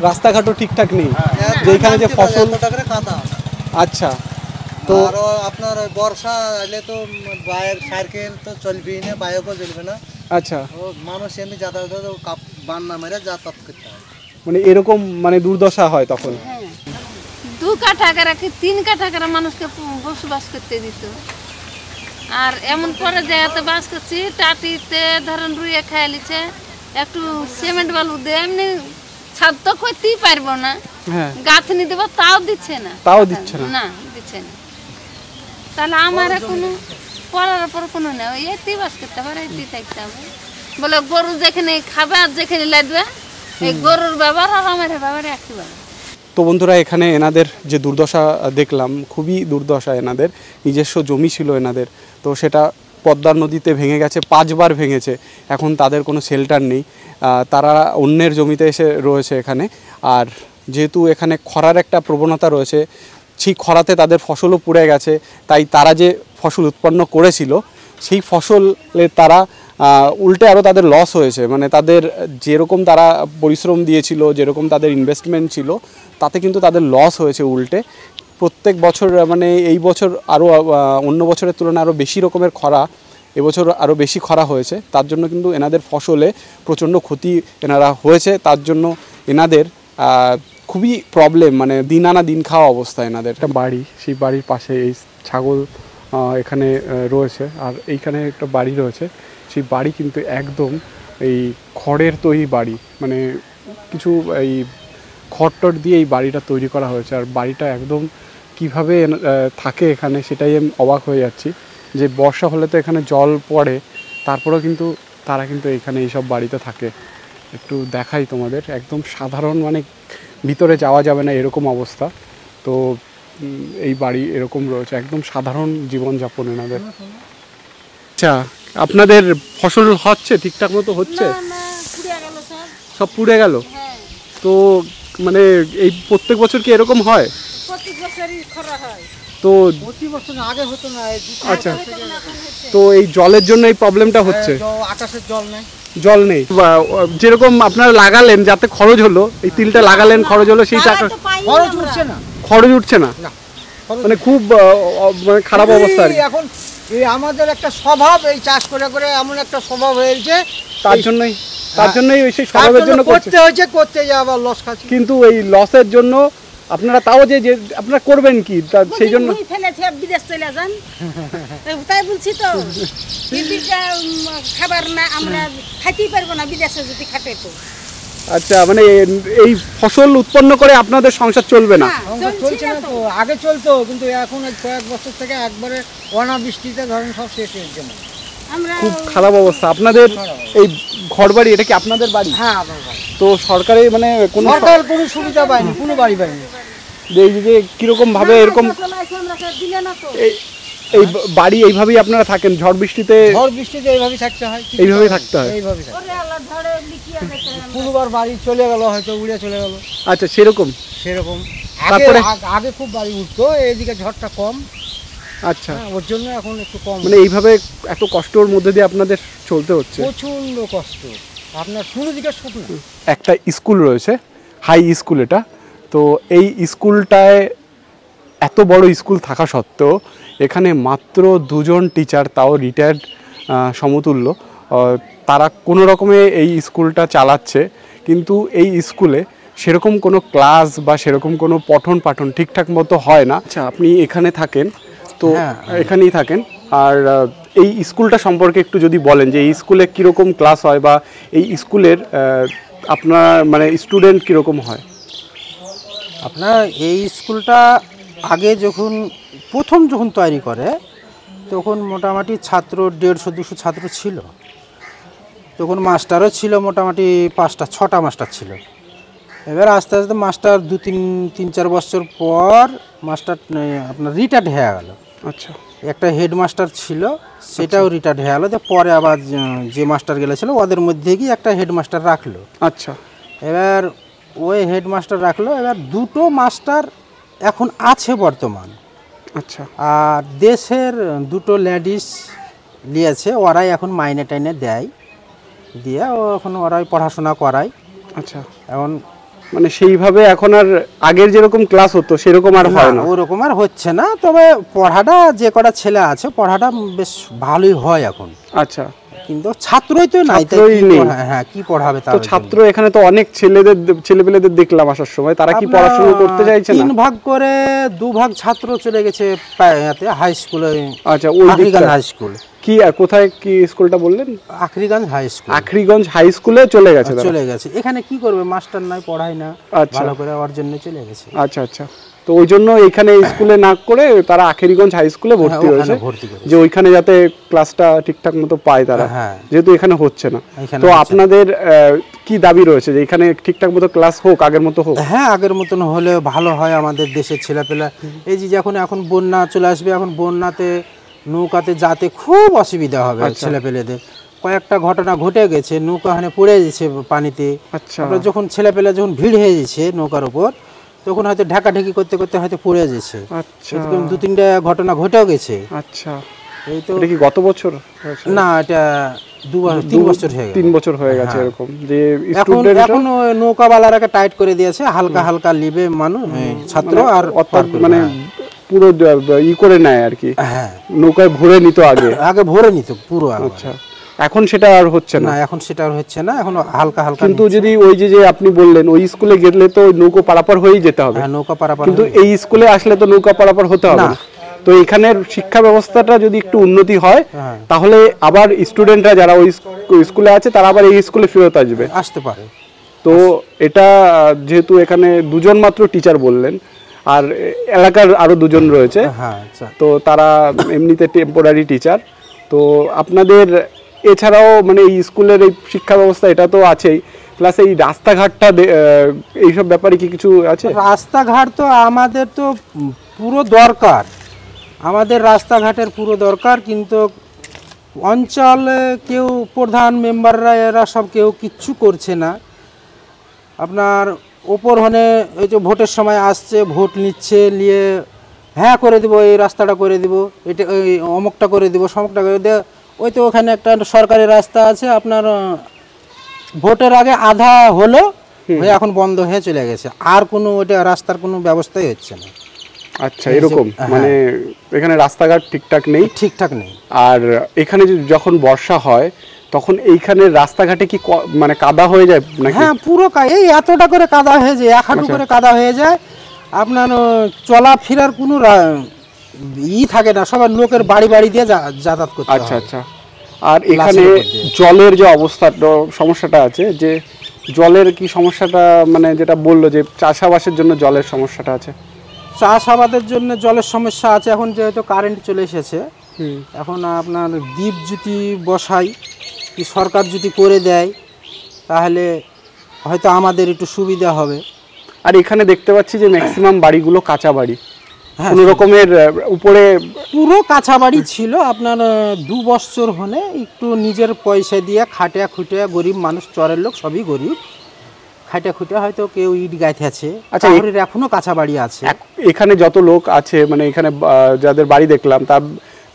রাস্তাঘাটও ঠিকঠাক নেই, যেখানে যে ফসল। আচ্ছা, তো আপনার বর্ষা এলে তো সাইকেল তো চলবেই না, বাইকও চলবে না। আচ্ছা, মানুষ এমনি যাতায়াত বান্না মেরে যাতায়াত করতে হয়, মানে এরকম মানে দুর্দশা হয় তখন। 2 কাঠা করে কি 3 কাঠা করে মানুষকে বসবাস করতে দিত। আর এমন করে জায়গাতে বাস করছি, টাটিতে ধরেন রুইয়ে খাইয়ে লিছে, একটু সিমেন্ট বালু দিয়ে এমনি ছাদ তো করতেই পারবো না, গাঁথনি দেবো তাও দিচ্ছে না, না দিচ্ছে না। তাহলে আমার কোনো পড়ার পর কোনো নেই, ওই এতেই বাস করতে হবে, এতেই থাকতে হবে। বলে গরু যেখানে খাবে আর যেখানে লাগবে, এই গরুর ব্যবহার আর আমার ব্যবহার একই ব্যবহার। তো বন্ধুরা, এখানে এনাদের যে দুর্দশা দেখলাম, খুবই দুর্দশা। এনাদের নিজস্ব জমি ছিল এনাদের, তো সেটা পদ্মা নদীতে ভেঙে গেছে, 5 বার ভেঙেছে। এখন তাদের কোনো শেল্টার নেই, তারা অন্যের জমিতে এসে রয়েছে এখানে। আর যেহেতু এখানে খরার একটা প্রবণতা রয়েছে, সেই খরাতে তাদের ফসলও পুড়ে গেছে, তাই তারা যে ফসল উৎপন্ন করেছিল সেই ফসলে তারা উল্টে আরও তাদের লস হয়েছে। মানে তাদের যেরকম তারা পরিশ্রম দিয়েছিল, যেরকম তাদের ইনভেস্টমেন্ট ছিল, তাতে কিন্তু তাদের লস হয়েছে উল্টে। প্রত্যেক বছর মানে এই বছর আরও অন্য বছরের তুলনায় আরও বেশি রকমের খরা, এবছর আরও বেশি খরা হয়েছে। তার জন্য কিন্তু এনাদের ফসলে প্রচণ্ড ক্ষতি এনারা হয়েছে। তার জন্য এনাদের খুবই প্রবলেম, মানে দিন আনা দিন খাওয়া অবস্থা এনাদের। একটা বাড়ি, সেই বাড়ির পাশে এই ছাগল এখানে রয়েছে, আর এইখানে একটা বাড়ি রয়েছে। সেই বাড়ি কিন্তু একদম এই খড়ের তৈরি বাড়ি, মানে কিছু এই খড়টর দিয়ে এই বাড়িটা তৈরি করা হয়েছে। আর বাড়িটা একদম কিভাবে থাকে এখানে সেটাই আমি অবাক হয়ে যাচ্ছি, যে বর্ষা হলে তো এখানে জল পড়ে, তারপরেও কিন্তু তারা কিন্তু এখানে এইসব বাড়িতে থাকে। একটু দেখাই তোমাদের, একদম সাধারণ, মানে ভিতরে যাওয়া যাবে না এরকম অবস্থা। তো এই বাড়ি এরকম রয়েছে, একদম সাধারণ জীবনযাপন এনাদের। আচ্ছা, আপনাদের ফসল হচ্ছে ঠিকঠাক মতো হচ্ছে? সব পুড়ে গেল। হ্যাঁ, তো মানে এই প্রত্যেক বছর কি এরকম হয়? প্রতি বছরই খরা হয়। তো প্রতি বছর আগে হতো না, এই আচ্ছা, তো এই জলের জন্য এই প্রবলেমটা হচ্ছে। আকাশের জল নেই, জল নেই। যেরকম আপনারা লাগালেন যাতে খরচ হলো, এই তিলটা লাগালেন খরচ হলো, সেই টাকা খরচ উঠছে না। খরচ উঠছে না, মানে খুব মানে খারাপ অবস্থা আর কি। এখন এই আমাদের একটা স্বভাব, এই চাষ করে করে এমন একটা স্বভাব হয়েছে, তার জন্যই সেই স্বভাবের জন্য করতে হয়েছে, করতে যাওয়া আবার লস খাচ্ছি। কিন্তু এই লসের জন্য আপনারা তাও যে আপনারা করবেন কি, সেই জন্য ফেলেছে বিদেশ চলে যান, তাই বলছি তো খাবার না আমরা খাইতেই পারবো না বিদেশে যদি খাটে তো। আচ্ছা, মানে এই ফসল উৎপন্ন করে আপনাদের সংসার চলবে না? চলছে না তো, আগে চলতো, কিন্তু এখন কয়েক বছর থেকে একবারে অনাবৃষ্টিতে ধরেন সব শেষ হয়ে গেছে। খুব খারাপ অবস্থা। আপনাদের এই ঘর বাড়ি, এটা কি আপনাদের বাড়ি? হ্যাঁ, আমার বাড়ি। তো সরকারি মানে কোনো সুবিধা পাইনি, কোনো বাড়ি পাইনি। এই যে কিরকম ভাবে এরকম এই বাড়ি এইভাবেই আপনারা থাকেন? ঝড় বৃষ্টিতে এইভাবেই থাকতে হয়, এইভাবেই থাকতে হয়। পুরোবার বাড়ি চলে গেল, হয়তো উড়ে চলে গেল। আচ্ছা, সেরকম। তারপরে আগে খুব বাড়ি উঠতো, এইদিকে ঝড়টা কম। আচ্ছা, ওর জন্য এখন একটু কম। মানে এইভাবে এত কষ্টের মধ্যে দিয়ে আপনাদের চলতে হচ্ছে? প্রচন্ড কষ্ট, আপনার শুরু দিকে শুকনো। একটা স্কুল রয়েছে, হাই স্কুল এটা। তো এই স্কুলটায় এত বড় স্কুল থাকা সত্ত্বেও এখানে মাত্র 2 জন টিচার, তাও রিটায়ার্ড সমতুল্য, তারা কোনো রকমে এই স্কুলটা চালাচ্ছে। কিন্তু এই স্কুলে সেরকম কোনো ক্লাস বা সেরকম কোনো পঠন পাঠন ঠিকঠাক মতো হয় না। আচ্ছা, আপনি এখানে থাকেন তো? এখানেই থাকেন। আর এই স্কুলটা সম্পর্কে একটু যদি বলেন যে এই স্কুলে কীরকম ক্লাস হয়, বা এই স্কুলের আপনার মানে স্টুডেন্ট কীরকম হয়? আপনার এই স্কুলটা আগে প্রথম যখন তৈরি করে তখন মোটামুটি ছাত্র 150-200 ছাত্র ছিল। তখন মাস্টারও ছিল মোটামুটি 5-6টা মাস্টার ছিল। এবার আস্তে আস্তে মাস্টার 2-3-4 বছর পর মাস্টার আপনার রিটায়ার্ড হয়ে গেল। আচ্ছা, একটা হেডমাস্টার ছিল, সেটাও রিটায়ার্ড হয়ে গেল। পরে আবার যে মাস্টার গেলেছিল ওদের মধ্যে গিয়ে একটা হেডমাস্টার রাখলো। আচ্ছা, এবার ওই হেডমাস্টার রাখলো। এবার 2টো মাস্টার এখন আছে বর্তমান। আচ্ছা, আর দেশের 2টো লেডিস নিয়েছে, ওরাই এখন মাইনে টাইনে দেয়, দিয়ে এখন ওরাই পড়াশোনা করায়। আচ্ছা, এখন মানে সেইভাবে এখন আর আগের যেরকম ক্লাস হতো সেরকম আর হয় না? ওরকম আর হচ্ছে না, তবে পড়াটা যে কটা ছেলে আছে পড়াটা বেশ ভালোই হয় এখন। আচ্ছা, কিন্তু ছাত্রই তো নাই, হ্যাঁ কি পড়াবে? তো ছাত্র এখানে তো অনেক ছেলেপেলেদের দেখলাম আসার সময়, তারা কি পড়াশোনা করতে চাইছে না? 3 ভাগ করে 2 ভাগ ছাত্র চলে গেছে হাই স্কুলে। আচ্ছা, ওই হাই স্কুল কি আর কোথায় কি স্কুলটা বললেন? Akhriganj high school. Akhriganj high স্কুলে চলে গেছে। এখানে কি করবে, মাস্টার নাই, পড়ায় না ভালো করে, ওর জন্য চলে গেছে। আচ্ছা, আচ্ছা, তো ওই জন্য এখানে স্কুলে না করে তারা আখেরিগঞ্জ হাই স্কুলে ভর্তি হয়েছে, যে ওইখানে যাতে ক্লাসটা ঠিকঠাক মতো পায় তারা, যেহেতু এখানে হচ্ছে না। তো আপনাদের কি দাবি রয়েছে যে এখানে ঠিকঠাক মতো ক্লাস হোক, আগের মতো হোক? হ্যাঁ, আগের মতন হলে ভালো হয় আমাদের দেশের ছেলেপেলা। এই যে এখন বন্যা চলে আসবে, এখন বন্যাতে নৌকাতে যাতে খুব অসুবিধা হবে ছেলেপেলেদের। কয়েকটা ঘটনা ঘটে গেছে, নৌকা ওখানে পড়ে গেছে পানিতে। আচ্ছা, যখন ছেলেপেলা যখন ভিড় হয়ে যাচ্ছে নৌকার উপর, তখন হয়তো ঢাকাঢাকি করতে করতে হয়তো পড়ে যাচ্ছে। আচ্ছা, 2-3টা ঘটনা ঘটেও গেছে। আচ্ছা, এই তো। এটা কি গত বছর? না, এটা 3 বছর হয়ে গেছে। 3 বছর হয়ে গেছে এরকম, যে এখন নৌকাওয়ালারাকে টাইট করে দিয়েছে, হালকা হালকা লিবে মানুষ ছাত্র, আর মানে পুরো করে নেয় আর কি। হ্যাঁ, নৌকায় ভরে নিত আগে ভরে নিত পুরো। আচ্ছা, এখন সেটা আর হচ্ছে না? এখন সেটা আর হচ্ছে না, এখন হালকা হালকা। কিন্তু যদি ওই যে আপনি বললেন ওই স্কুলে গেলে তো নৌকা পারাপার হয়েই যেতে হবে। হ্যাঁ, নৌকা পারাপার। কিন্তু এই স্কুলে আসলে তো নৌকা পারাপার হতে হবে না। তো এখানের শিক্ষা ব্যবস্থাটা যদি একটু উন্নতি হয়, তাহলে আবার স্টুডেন্টরা যারা ওই স্কুলে আছে তারা আবার এই স্কুলে ফেরত আসতে পারে। তো এটা যেহেতু এখানে 2 জন মাত্র টিচার বললেন, আর এলাকার আরো 2 জন রয়েছে, তো তারা এমনিতে টেম্পোরারি টিচার। তো আপনাদের এছাড়াও মানে এই স্কুলের এই শিক্ষা ব্যবস্থা এটা তো আছেই, প্লাস এই রাস্তাঘাটটা এইসব ব্যাপারে কি কিছু আছে? রাস্তাঘাট তো আমাদের তো পুরো দরকার, আমাদের রাস্তাঘাটের পুরো দরকার। কিন্তু অঞ্চলে কেউ প্রধান মেম্বাররা এরা সব কেউ কিচ্ছু করছে না। আপনার ওপর হনে এই যে ভোটের সময় আসছে, ভোট নিচ্ছে, নিয়ে হ্যাঁ করে দিব, এই রাস্তাটা করে দিব, এটা ওই অমুকটা করে দিব, সমুকটা করে দেব। ওই তো ওখানে একটা সরকারি রাস্তা আছে আপনার, ভোটের আগে আধা হলো, হয়ে এখন বন্ধ হয়ে চলে গেছে, আর কোনো ওইটা রাস্তার কোনো ব্যবস্থাই হচ্ছে না। আচ্ছা, এরকম মানে এখানে রাস্তাঘাট ঠিকঠাক নেই। ঠিকঠাক নেই। আর এখানে যখন বর্ষা হয় তখন এইখানে রাস্তাঘাটে কি মানে কাদা হয়ে যায় নাকি? হ্যাঁ, পুরো এই এতটা করে কাদা হয়ে যায়, এক হাঁটু করে কাদা হয়ে যায়। আপনার চলাফেরার কোনো থাকে না, সবার লোকের বাড়ি বাড়ি দিয়ে যাতায়াত করতে হয়। আচ্ছা আচ্ছা। আর এখানে জলের যে অবস্থাটা, সমস্যাটা আছে, যে জলের কি সমস্যাটা, মানে যেটা বললো যে চাষাবাসের জন্য জলের সমস্যাটা আছে। চাষাবাদের জন্য জলের সমস্যা আছে। এখন যেহেতু কারেন্ট চলে এসেছে, এখন আপনার দ্বীপ যদি বসাই, সরকার যদি করে দেয়, তাহলে হয়তো আমাদের একটু সুবিধা হবে। আর এখানে দেখতে পাচ্ছি যে ম্যাক্সিমাম বাড়িগুলো কাঁচা বাড়ি, কোনো রকমের উপরে পুরো কাঁচা বাড়ি ছিল। আপনার 2 বছর হলে একটু নিজের পয়সা দিয়ে খাটিয়া খুটিয়া, গরিব মানুষ, চরের লোক সবই গরিব, খাটিয়া খুটিয়া হয়তো কেউ ইট গাইতে আছে। আচ্ছা, এখনো কাঁচা বাড়ি আছে। এখানে যত লোক আছে, মানে এখানে যাদের বাড়ি দেখলাম,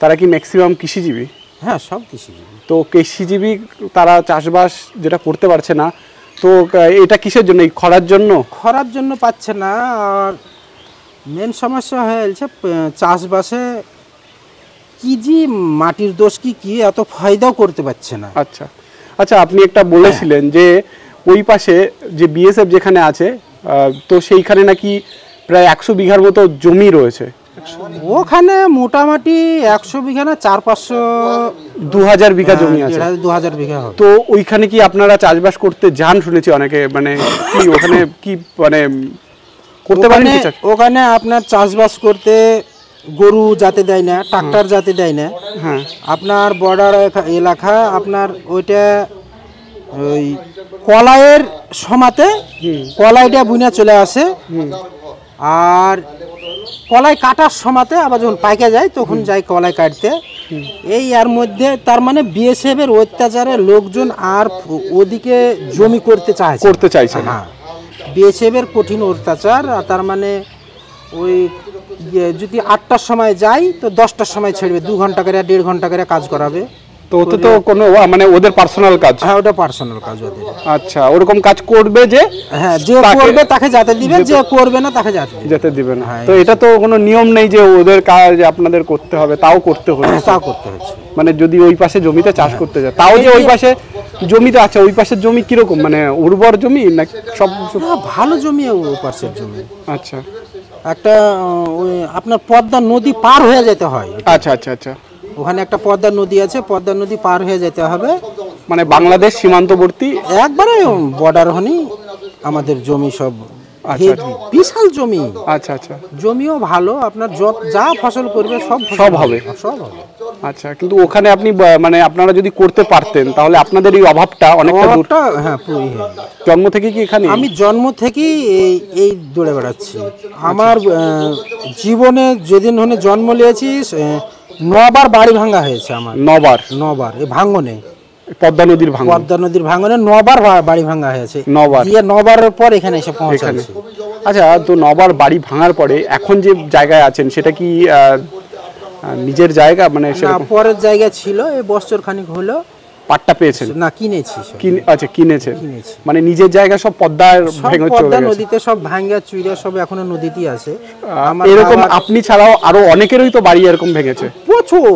তারা কি ম্যাক্সিমাম কৃষিজীবী? হ্যাঁ, সব কৃষিজীবী। তো কৃষিজীবী তারা চাষবাস যেটা করতে পারছে না, তো এটা কিসের জন্য? এই খরার জন্য? খরার জন্য পাচ্ছে না। আর মেন সমস্যা হয়েছে চাষবাসে কি যে মাটির দোষ কি এত ফায়দাও করতে পারছে না। আচ্ছা আচ্ছা, আপনি একটা বলেছিলেন যে ওই পাশে যে বিএসএফ যেখানে আছে, তো সেইখানে নাকি প্রায় 100 বিঘার মতো জমি রয়েছে। ওখানে মোটামুটি 100 বিঘা না, 400-500 2000 বিঘা জমি আছে। 2000 বিঘা হবে। তো ওইখানে কি আপনারা চাষবাস করতে যান? শুনেছি অনেকে, মানে কি ওখানে কি মানে করতে পারেন? ওখানে আপনার চাষবাস করতে গরু যাতে দেয় না, ট্রাক্টর যাতে দেয় না। হ্যাঁ, আপনার বর্ডার এলাকা, আপনার ওইটা ওই কলাইয়ের সমাতে কলাইটা বুনে চলে আসে। আর কলাই কাটার সমাতে আবার যখন পাইকে যায় তখন যাই কলাই কাটতে। এই এর মধ্যে তার মানে বিএসএফ এর অত্যাচারে লোকজন আর ওদিকে জমি করতে চাইছে না। বিএসএফ এর কঠিন অত্যাচার। তার মানে ওই যদি 8টার সময় যাই তো 10টার সময় ছেড়বে, 2 ঘন্টা করে 1.5 ঘন্টা করে কাজ করাবে। তো ওতে তো কোনো মানে ওদের পার্সোনাল কাজ? হ্যাঁ, ওটা পার্সোনাল কাজ ওদের। আচ্ছা, ওরকম কাজ করবে যে, হ্যাঁ, যে করবে তাকে যেতে দিবে, যে করবে না তাকে যেতে দিবে না। তো এটা তো কোনো নিয়ম নেই যে ওদের কাজ আপনাদের করতে হবে, তাও করতে হচ্ছে। মানে যদি ওই পাশে জমিতে চাষ করতে যায়, তাও যে ওই পাশে জমিতে আছে, ওই পাশের জমি কিরকম, মানে উর্বর জমি না সব? ভালো জমি ওই পাশের জমি। আচ্ছা, একটা আপনার পদ্মা নদী পার হয়ে যেতে হয়। আচ্ছা আচ্ছা আচ্ছা। ওখানে একটা পদ্মা নদী আছে, পদ্মা নদী পার হয়ে যেতে হবে। মানে বাংলাদেশ সীমান্তবর্তী একবারে বর্ডার হনি আমাদের জমি সব। বিশাল জমি। আচ্ছা আচ্ছা। জমিও ভালো, আপনার যা ফসল করবে সব হবে। সব হবে। আচ্ছা, কিন্তু ওখানে আপনি মানে আপনারা যদি করতে পারতেন তাহলে আপনাদের এই অভাবটা অনেকটা দূর। হ্যাঁ, পুরোই। জন্ম থেকে কি এখানে? আমি জন্ম থেকেই এই দৌড়ে বেড়াচ্ছি। আমার জীবনে যেদিন হনে জন্ম নিয়েছি 9বার বাড়ি ভাঙা হয়েছে আমার। 9বার এই ভাঙনে, পদ্মা নদীর ভাঙনে 9বার বাড়ি ভাঙা হয়েছে। 9বারের পর এখানে এসে পৌঁছাচ্ছি। আচ্ছা, তো 9বার বাড়ি ভাঙার পরে এখন যে জায়গায় আছেন সেটা কি নিজের জায়গা? মানে পরের জায়গা ছিল, এই বছর খানিক হলো। পাট্টা পেয়েছেন? না, কিনেছি। আচ্ছা, কিনেছেন। মানে নিজের জায়গা সব পদ্মার ভেঙে চলে গেছে? নদীতে সব ভাঙা চুইরা সব এখনো নদীতেই আছে। এরকম আপনি ছাড়াও আরো অনেকেরই তো বাড়ি এরকম ভেঙেছে? প্রচুর,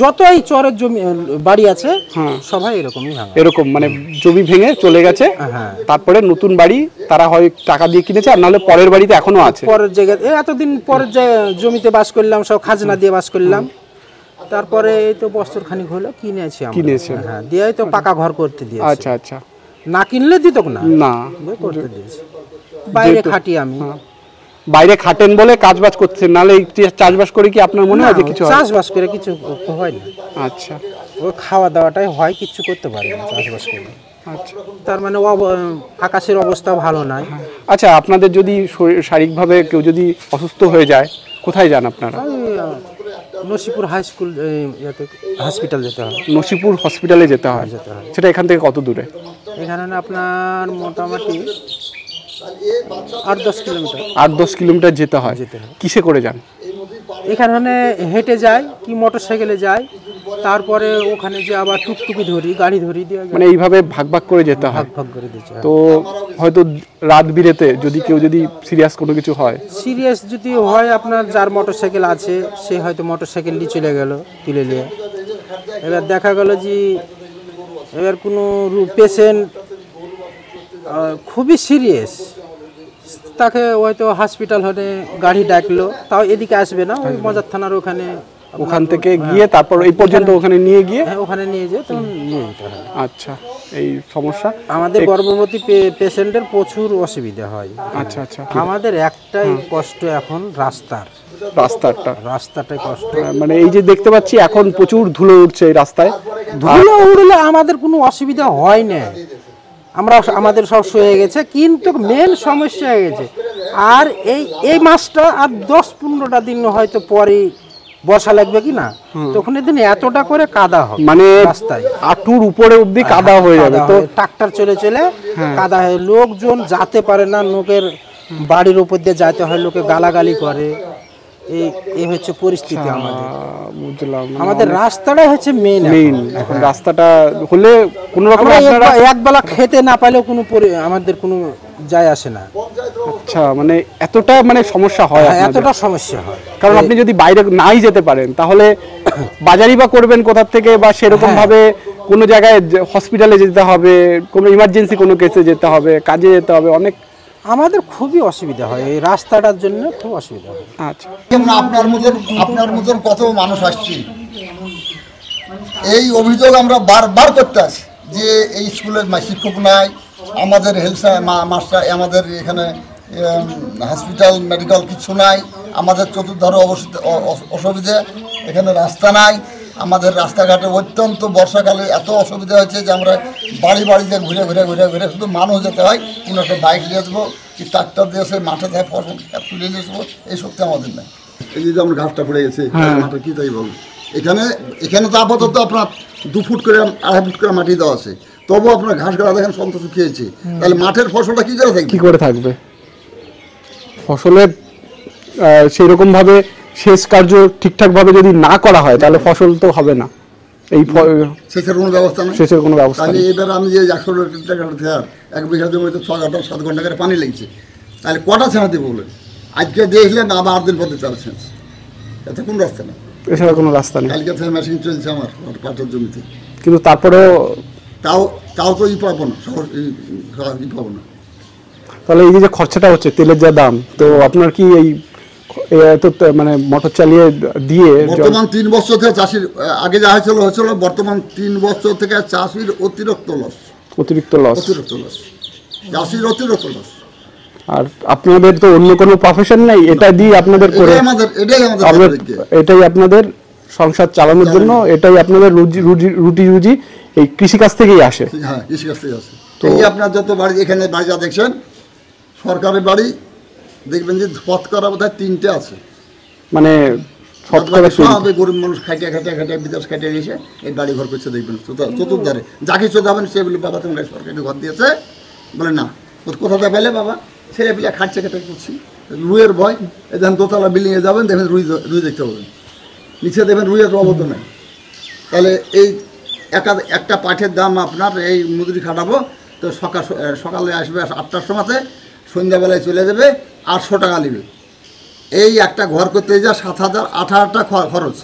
যতই চরের জমি বাড়ি আছে সবাই এরকমই ভাঙা। এরকম মানে জমি ভেঙে চলে গেছে, তারপরে নতুন বাড়ি তারা হয় টাকা দিয়ে কিনেছে, আর নাহলে পরের বাড়িতে এখনো আছে। পরের জায়গায় এতদিন পরের জমিতে বাস করলাম, সব খাজনা দিয়ে বাস করলাম। তারপরে এই তো বছর খানিক হলো কিনেছেন। হ্যাঁ, দিয়ে তো পাকা ঘর করতে দিয়েছে। আচ্ছা আচ্ছা। না কিনলে দিত না করতে দিয়েছে। বাইরে খাটি আমি। বাইরে খাটেন বলে কাজবাজ করছেন, নাহলে চাষবাস করে কি আপনার মনে হয় যে কিছু? চাষবাস করে কিছু হয় না। আচ্ছা, ওই খাওয়া দাওয়াটাই হয়, কিছু করতে পারে না চাষবাস করে। আচ্ছা, তার মানে আকাশের অবস্থা ভালো নাই। আচ্ছা, আপনাদের যদি শারীরিকভাবে কেউ যদি অসুস্থ হয়ে যায় কোথায় যান আপনারা? নসিপুর হাই স্কুল হসপিটাল যেতে হয়। নসিপুর হসপিটালে যেতে হয়, সেটা এখান থেকে কত দূরে? এখানে আপনার মোটামুটি 8-10 কিলোমিটার। 8-10 কিলোমিটার যেতে হয়। কিসে করে যান? এখানে হেঁটে যায় কি মোটর সাইকেলে যায়, তারপরে ওখানে যে আবার টুকটুকি ধরি, গাড়ি ধরি দিয়ে, মানে এইভাবে ভাগ ভাগ করে যেতে হয়। ভাগ করে দিতে হয়। তো হয়তো রাত বিরেতে যদি কেউ যদি সিরিয়াস কোনো কিছু হয়, সিরিয়াস যদি হয়, আপনার যার মোটর সাইকেল আছে সে হয়তো মোটর সাইকেল নিয়ে চলে গেল তুলে নিয়ে। এবার দেখা গেল যে এবার কোনো পেশেন্ট খুবই সিরিয়াস, তাকে হয়তো হসপিটাল হলে গাড়ি ডাকলো, তাও এদিকে আসবে না, ওই মজার থানার ওখান থেকে গিয়ে তারপর এই পর্যন্ত ওখানে নিয়ে গিয়ে, ওখানে নিয়ে যেয়ে তখন নিয়ে যেতে হয়। আচ্ছা, এই সমস্যা আমাদের গর্ভবতী পেশেন্টের প্রচুর অসুবিধা হয়। আচ্ছা আচ্ছা। আমাদের একটাই কষ্ট এখন রাস্তাটাই কষ্ট। মানে এই যে দেখতে পাচ্ছি এখন প্রচুর ধুলো উঠছে এই রাস্তায়। ধুলো উড়লে আমাদের কোনো অসুবিধা হয় না, আমাদের সব সয়ে গেছে, কিন্তু মেন সমস্যা হয়ে গেছে। আর এই মাসটা আর 10-15টা দিন হয়তো পরে বর্ষা লাগবে কি না, তখন এদিন এতটা করে কাদা হবে, মানে রাস্তায় হাঁটুর উপরে অবধি কাদা হয়ে যাবে। তো ট্রাক্টর চলে কাদা হয়ে লোকজন যেতে পারে না, লোকের বাড়ির উপর দিয়ে যেতে হয়, লোকে গালাগালি করে। এই হচ্ছে পরিস্থিতি আমাদের। বুঝলাম, আমাদের রাস্তাটা হচ্ছে মেইন। এখন রাস্তাটা হলে কোনো রকম একবেলা খেতে না পাইলেও কোনো আমাদের কোনো যায় আসে না। আচ্ছা, মানে এতটা মানে সমস্যা হয়? এতটা সমস্যা হয়, কারণ আপনি যদি বাইরে নাই যেতে পারেন তাহলে বাজারই বা করবেন কোথা থেকে, বা সেরকম ভাবে কোনো জায়গায় হসপিটালে যেতে হবে, কোনো ইমার্জেন্সি কোনো কেসে যেতে হবে, কাজে যেতে হবে, অনেক আমাদের খুবই অসুবিধা হয় এই রাস্তাটার জন্য, খুব অসুবিধা হয়। আচ্ছা, আপনার মতন কত মানুষ আসছে, এই অভিযোগ আমরা বারবার করতে আসি যে এই স্কুলের শিক্ষক নাই, আমাদের হেলথ মাস্টার, আমাদের এখানে হসপিটাল মেডিকেল কিছু নাই, আমাদের চতুর্ধারে অসুবিধে, এখানে রাস্তা নাই, আমাদের রাস্তাঘাটে অত্যন্ত বর্ষাকালে এত অসুবিধা হয়েছে যে আমরা বাড়িতে ঘুরে শুধু মানুষ যেতে হয়, কোনো একটা বাইক নিয়ে আসবো কি ট্রাক্টর দিয়ে এসে মাঠে যায় ফসল তুলে নিয়ে আসবো, এই শক্তি আমাদের নেই। এই যে আমার ঘাসটা পড়ে গেছে মাঠে, কি তাই বলবো, এখানে তো আপাতত আপনার 2 ফুট করে 2.5 ফুট করে মাটি দেওয়া আছে, তবু আপনার ঘাস গাড়া দেখেন সন্তোষ শুকিয়েছে, তাহলে মাঠের ফসলটা কি করে থাকবে? ফসলের সেই রকম ভাবে সেচ কার্য ঠিকঠাক ভাবে যদি না করা হয় তাহলে ফসল তো হবে না। এই সেচের কোনো ব্যবস্থা নেই, সেচের কোনো ব্যবস্থা নেই। এবার আমি যে 100 টাকা 1 বিঘা জমিতে 6-7 ঘন্টা করে পানি লেগেছে, তাহলে কটা ছেঁড়া দিব বলে আজকে দেখলেন আবার 8 দিন পরে 4 ছেঁচ, এতে কোন রাস্তা নেই, এছাড়া কোনো রাস্তা নেই। কালকে থেকে মেশিন চলছে আমার পাটের জমিতে, কিন্তু তারপরেও তাও তো পাবো না, পাবো না। তাহলে এই যে খরচাটা হচ্ছে, তেলের যা দাম, তো আপনার কি এই মানে মোটর চালিয়ে দিয়ে বর্তমান 3 বছর থেকে চাষির আগে যা হয়েছিল বর্তমান 3 বছর থেকে চাষির অতিরিক্ত লস চাষির অতিরিক্ত লস। আর আপনাদের তো অন্য কোনো প্রফেশন নেই, এটা দিয়ে আপনাদের করে এটাই আপনাদের সংসার চালানোর জন্য, এটাই আপনাদের রুজি এই কৃষি কাজ থেকেই আসে। হ্যাঁ, কৃষি কাজ থেকে আসে। তো এই আপনার যত বাড়ি এখানে বাড়ি যা দেখছেন সরকারি বাড়ি দেখবেন যে শতকরা বোধহয় 3টে আছে, মানে গরিব মানুষ খাটিয়া বিদেশ খাটিয়ে এসে এই বাড়ি ঘর করছে দেখবেন চতুর্ধারে, যাকে চোদাবেন সে বলে বাবা তোমরা সরকারি ঘর দিয়েছে, বলে না কোথাতে পেলে বাবা ছেলে পিলে খাটছে খেটে করছি, রুইয়ের ভয়, যখন দোতলা বিল্ডিংয়ে যাবেন দেখবেন রুই দেখতে পাবেন, নিচে দেখবেন রুইয়ের অবস্থ নাই। তাহলে এই একটা পাঠের দাম আপনার এই মজুরি খাটাবো তো সকালে আসবে 8টার সময়তে, সন্ধ্যাবেলায় চলে যাবে 800 টাকা নেবে। এই একটা ঘর করতে যা 7,000-8,000 টাকা খরচ।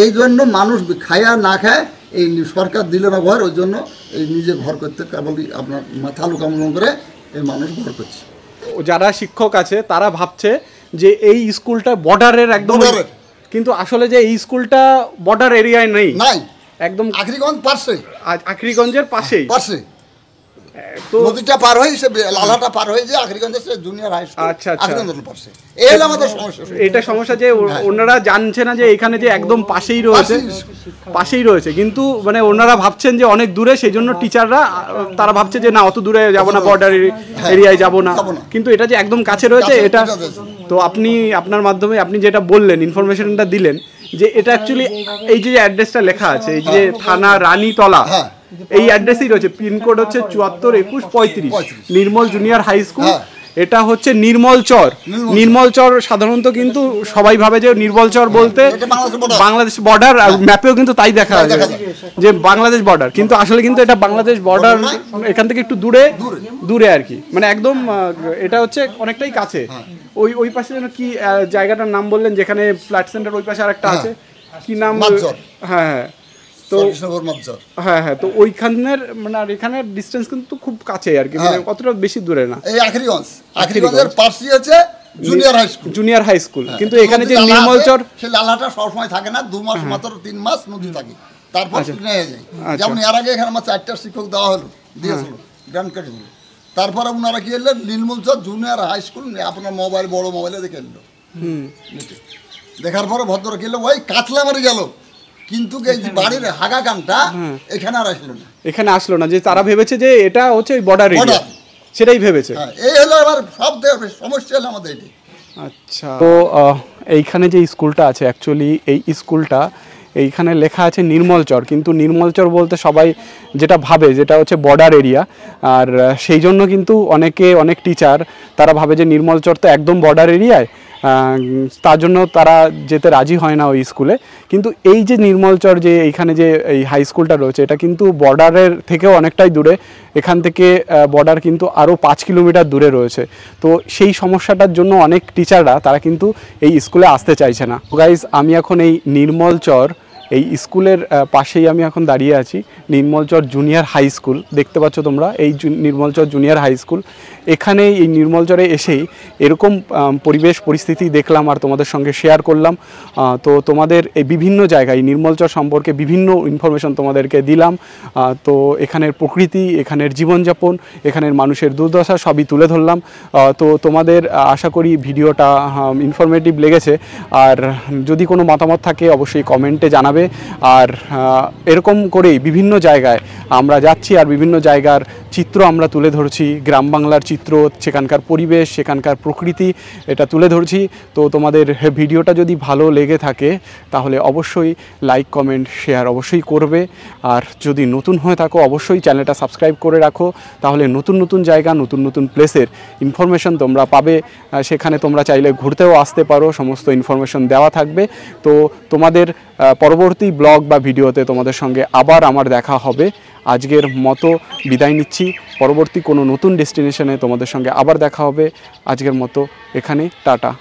এই জন্য মানুষ খায়া না খায়, এই সরকার দিল না ঘর, ওই জন্য এই নিজে ঘর করতে কেবলই আপনার মাথা লুকামলম করে এই মানুষ ঘর করছে। যারা শিক্ষক আছে তারা ভাবছে যে এই স্কুলটা বর্ডারের একদম, কিন্তু আসলে যে এই স্কুলটা বর্ডার এরিয়ায় নেই, একদম আখরিগঞ্জ পাশে, আখরিগঞ্জের পাশেই তো নদীটা পার হয়ে লালাটা পার হয়ে যে আখরিগঞ্জের জুনিয়র হাই স্কুল। আচ্ছা, আখরিগঞ্জের পাশে এই হলো আমাদের সমস্যা। এটা সমস্যা যে ওনারা জানছে না যে এখানে যে একদম পাশেই রয়েছে, কিন্তু মানে ওনারা ভাবছেন যে অনেক দূরে, সেই জন্য টিচাররা তারা ভাবছে যে না অত দূরে যাব না, বর্ডার এরিয়ায় যাব না, কিন্তু এটা যে একদম কাছে রয়েছে এটা। তো আপনি আপনার মাধ্যমে আপনি যেটা বললেন, ইনফরমেশনটা দিলেন, যে এটা অ্যাকচুয়ালি এই যে অ্যাড্রেসটা লেখা আছে, এই যে থানা রানীতলা, এই অ্যাড্রেসই রয়েছে। পিনকোড হচ্ছে 742135, নির্মল জুনিয়র হাই স্কুল। এটা হচ্ছে নির্মলচর। নির্মলচর সাধারণত কিন্তু সবাই ভাবে যে নির্মলচর বলতে বাংলাদেশ বর্ডার, ম্যাপেও কিন্তু তাই দেখা যায় যে বাংলাদেশ বর্ডার, কিন্তু আসলে কিন্তু এটা বাংলাদেশ বর্ডার এখান থেকে একটু দূরে দূরে আর কি, মানে একদম এটা হচ্ছে অনেকটাই কাছে। ওই পাশে যেন কি জায়গাটার নাম বললেন যেখানে ফ্ল্যাট সেন্টার, ওই পাশে আরেকটা আছে, কি নাম? হ্যাঁ হ্যাঁ, তো হ্যাঁ হ্যাঁ, তো ওইখানের মানে আর এখানের ডিসটেন্স কিন্তু খুব কাছে আর কি, মানে অতটা বেশি দূরে না। এই আখরিগঞ্জের পাশেই আছে জুনিয়র হাই স্কুল। কিন্তু এখানে যে নির্মলচর, সেই লালাটা সবসময় থাকে না, 2 মাস মাত্র 3 মাস নদী থাকে, তারপর নিয়ে যায়। যেমন এর আগে এখানে আমার 4টা শিক্ষক দেওয়া হলো, দিয়েছিল গ্রান্ট কার্ড। তারপরে ওনারা কি এলেন, নির্মলচর জুনিয়র হাই স্কুল আপনার মোবাইল, বড় মোবাইলে দেখে এলো। দেখার পরে ভদ্র কিনলো ওই কাতলা মারি গেল, কিন্তু এই যে বাড়ির হাগা গানটা এখানে আর আসলো না। এখানে আসলো না, যে তারা ভেবেছে যে এটা হচ্ছে ওই বর্ডার এরিয়া, সেটাই ভেবেছে। এই হলো আমার সব সমস্যা হলো আমাদের এটি। আচ্ছা, তো এইখানে যে স্কুলটা আছে, অ্যাকচুয়ালি এই স্কুলটা এইখানে লেখা আছে নির্মলচর, কিন্তু নির্মলচর বলতে সবাই যেটা ভাবে যেটা হচ্ছে বর্ডার এরিয়া, আর সেই জন্য কিন্তু অনেক টিচার তারা ভাবে যে নির্মলচর তো একদম বর্ডার এরিয়ায়, তার জন্য তারা যেতে রাজি হয় না ওই স্কুলে। কিন্তু এই যে নির্মলচর, যে এইখানে যে এই হাই স্কুলটা রয়েছে, এটা কিন্তু বর্ডারের থেকেও অনেকটাই দূরে। এখান থেকে বর্ডার কিন্তু আরও 5 কিলোমিটার দূরে রয়েছে। তো সেই সমস্যাটার জন্য অনেক টিচাররা তারা কিন্তু এই স্কুলে আসতে চাইছে না। গাইজ, আমি এখন এই নির্মলচর এই স্কুলের পাশেই আমি এখন দাঁড়িয়ে আছি, নির্মলচর জুনিয়র হাই স্কুল। দেখতে পাচ্ছ তোমরা এই নির্মলচর জুনিয়র হাই স্কুল। এখানে এই নির্মলচরে এসেই এরকম পরিবেশ পরিস্থিতি দেখলাম আর তোমাদের সঙ্গে শেয়ার করলাম। তো তোমাদের এই বিভিন্ন জায়গায় নির্মলচর সম্পর্কে বিভিন্ন ইনফরমেশন তোমাদেরকে দিলাম। তো এখানের প্রকৃতি, এখানের জীবনযাপন, এখানের মানুষের দুর্দশা সবই তুলে ধরলাম। তো তোমাদের আশা করি ভিডিওটা ইনফরমেটিভ লেগেছে, আর যদি কোনো মতামত থাকে অবশ্যই কমেন্টে জানাবে। আর এরকম করেই বিভিন্ন জায়গায় আমরা যাচ্ছি আর বিভিন্ন জায়গার চিত্র আমরা তুলে ধরছি, গ্রাম বাংলার চিত্র, সেখানকার পরিবেশ, সেখানকার প্রকৃতি, এটা তুলে ধরছি। তো তোমাদের ভিডিওটা যদি ভালো লেগে থাকে তাহলে অবশ্যই লাইক, কমেন্ট, শেয়ার অবশ্যই করবে। আর যদি নতুন হয়ে থাকো অবশ্যই চ্যানেলটা সাবস্ক্রাইব করে রাখো, তাহলে নতুন নতুন জায়গা, নতুন নতুন প্লেসের ইনফরমেশন তোমরা পাবে। সেখানে তোমরা চাইলে ঘুরতেও আসতে পারো, সমস্ত ইনফরমেশন দেওয়া থাকবে। তো তোমাদের পরবর্তী ব্লগ বা ভিডিওতে তোমাদের সঙ্গে আবার আমার দেখা হবে। আজকের মতো বিদায় নিচ্ছি, পরবর্তী কোনো নতুন ডেস্টিনেশনে তোমাদের সঙ্গে আবার দেখা হবে। আজকের মতো এখানে টাটা।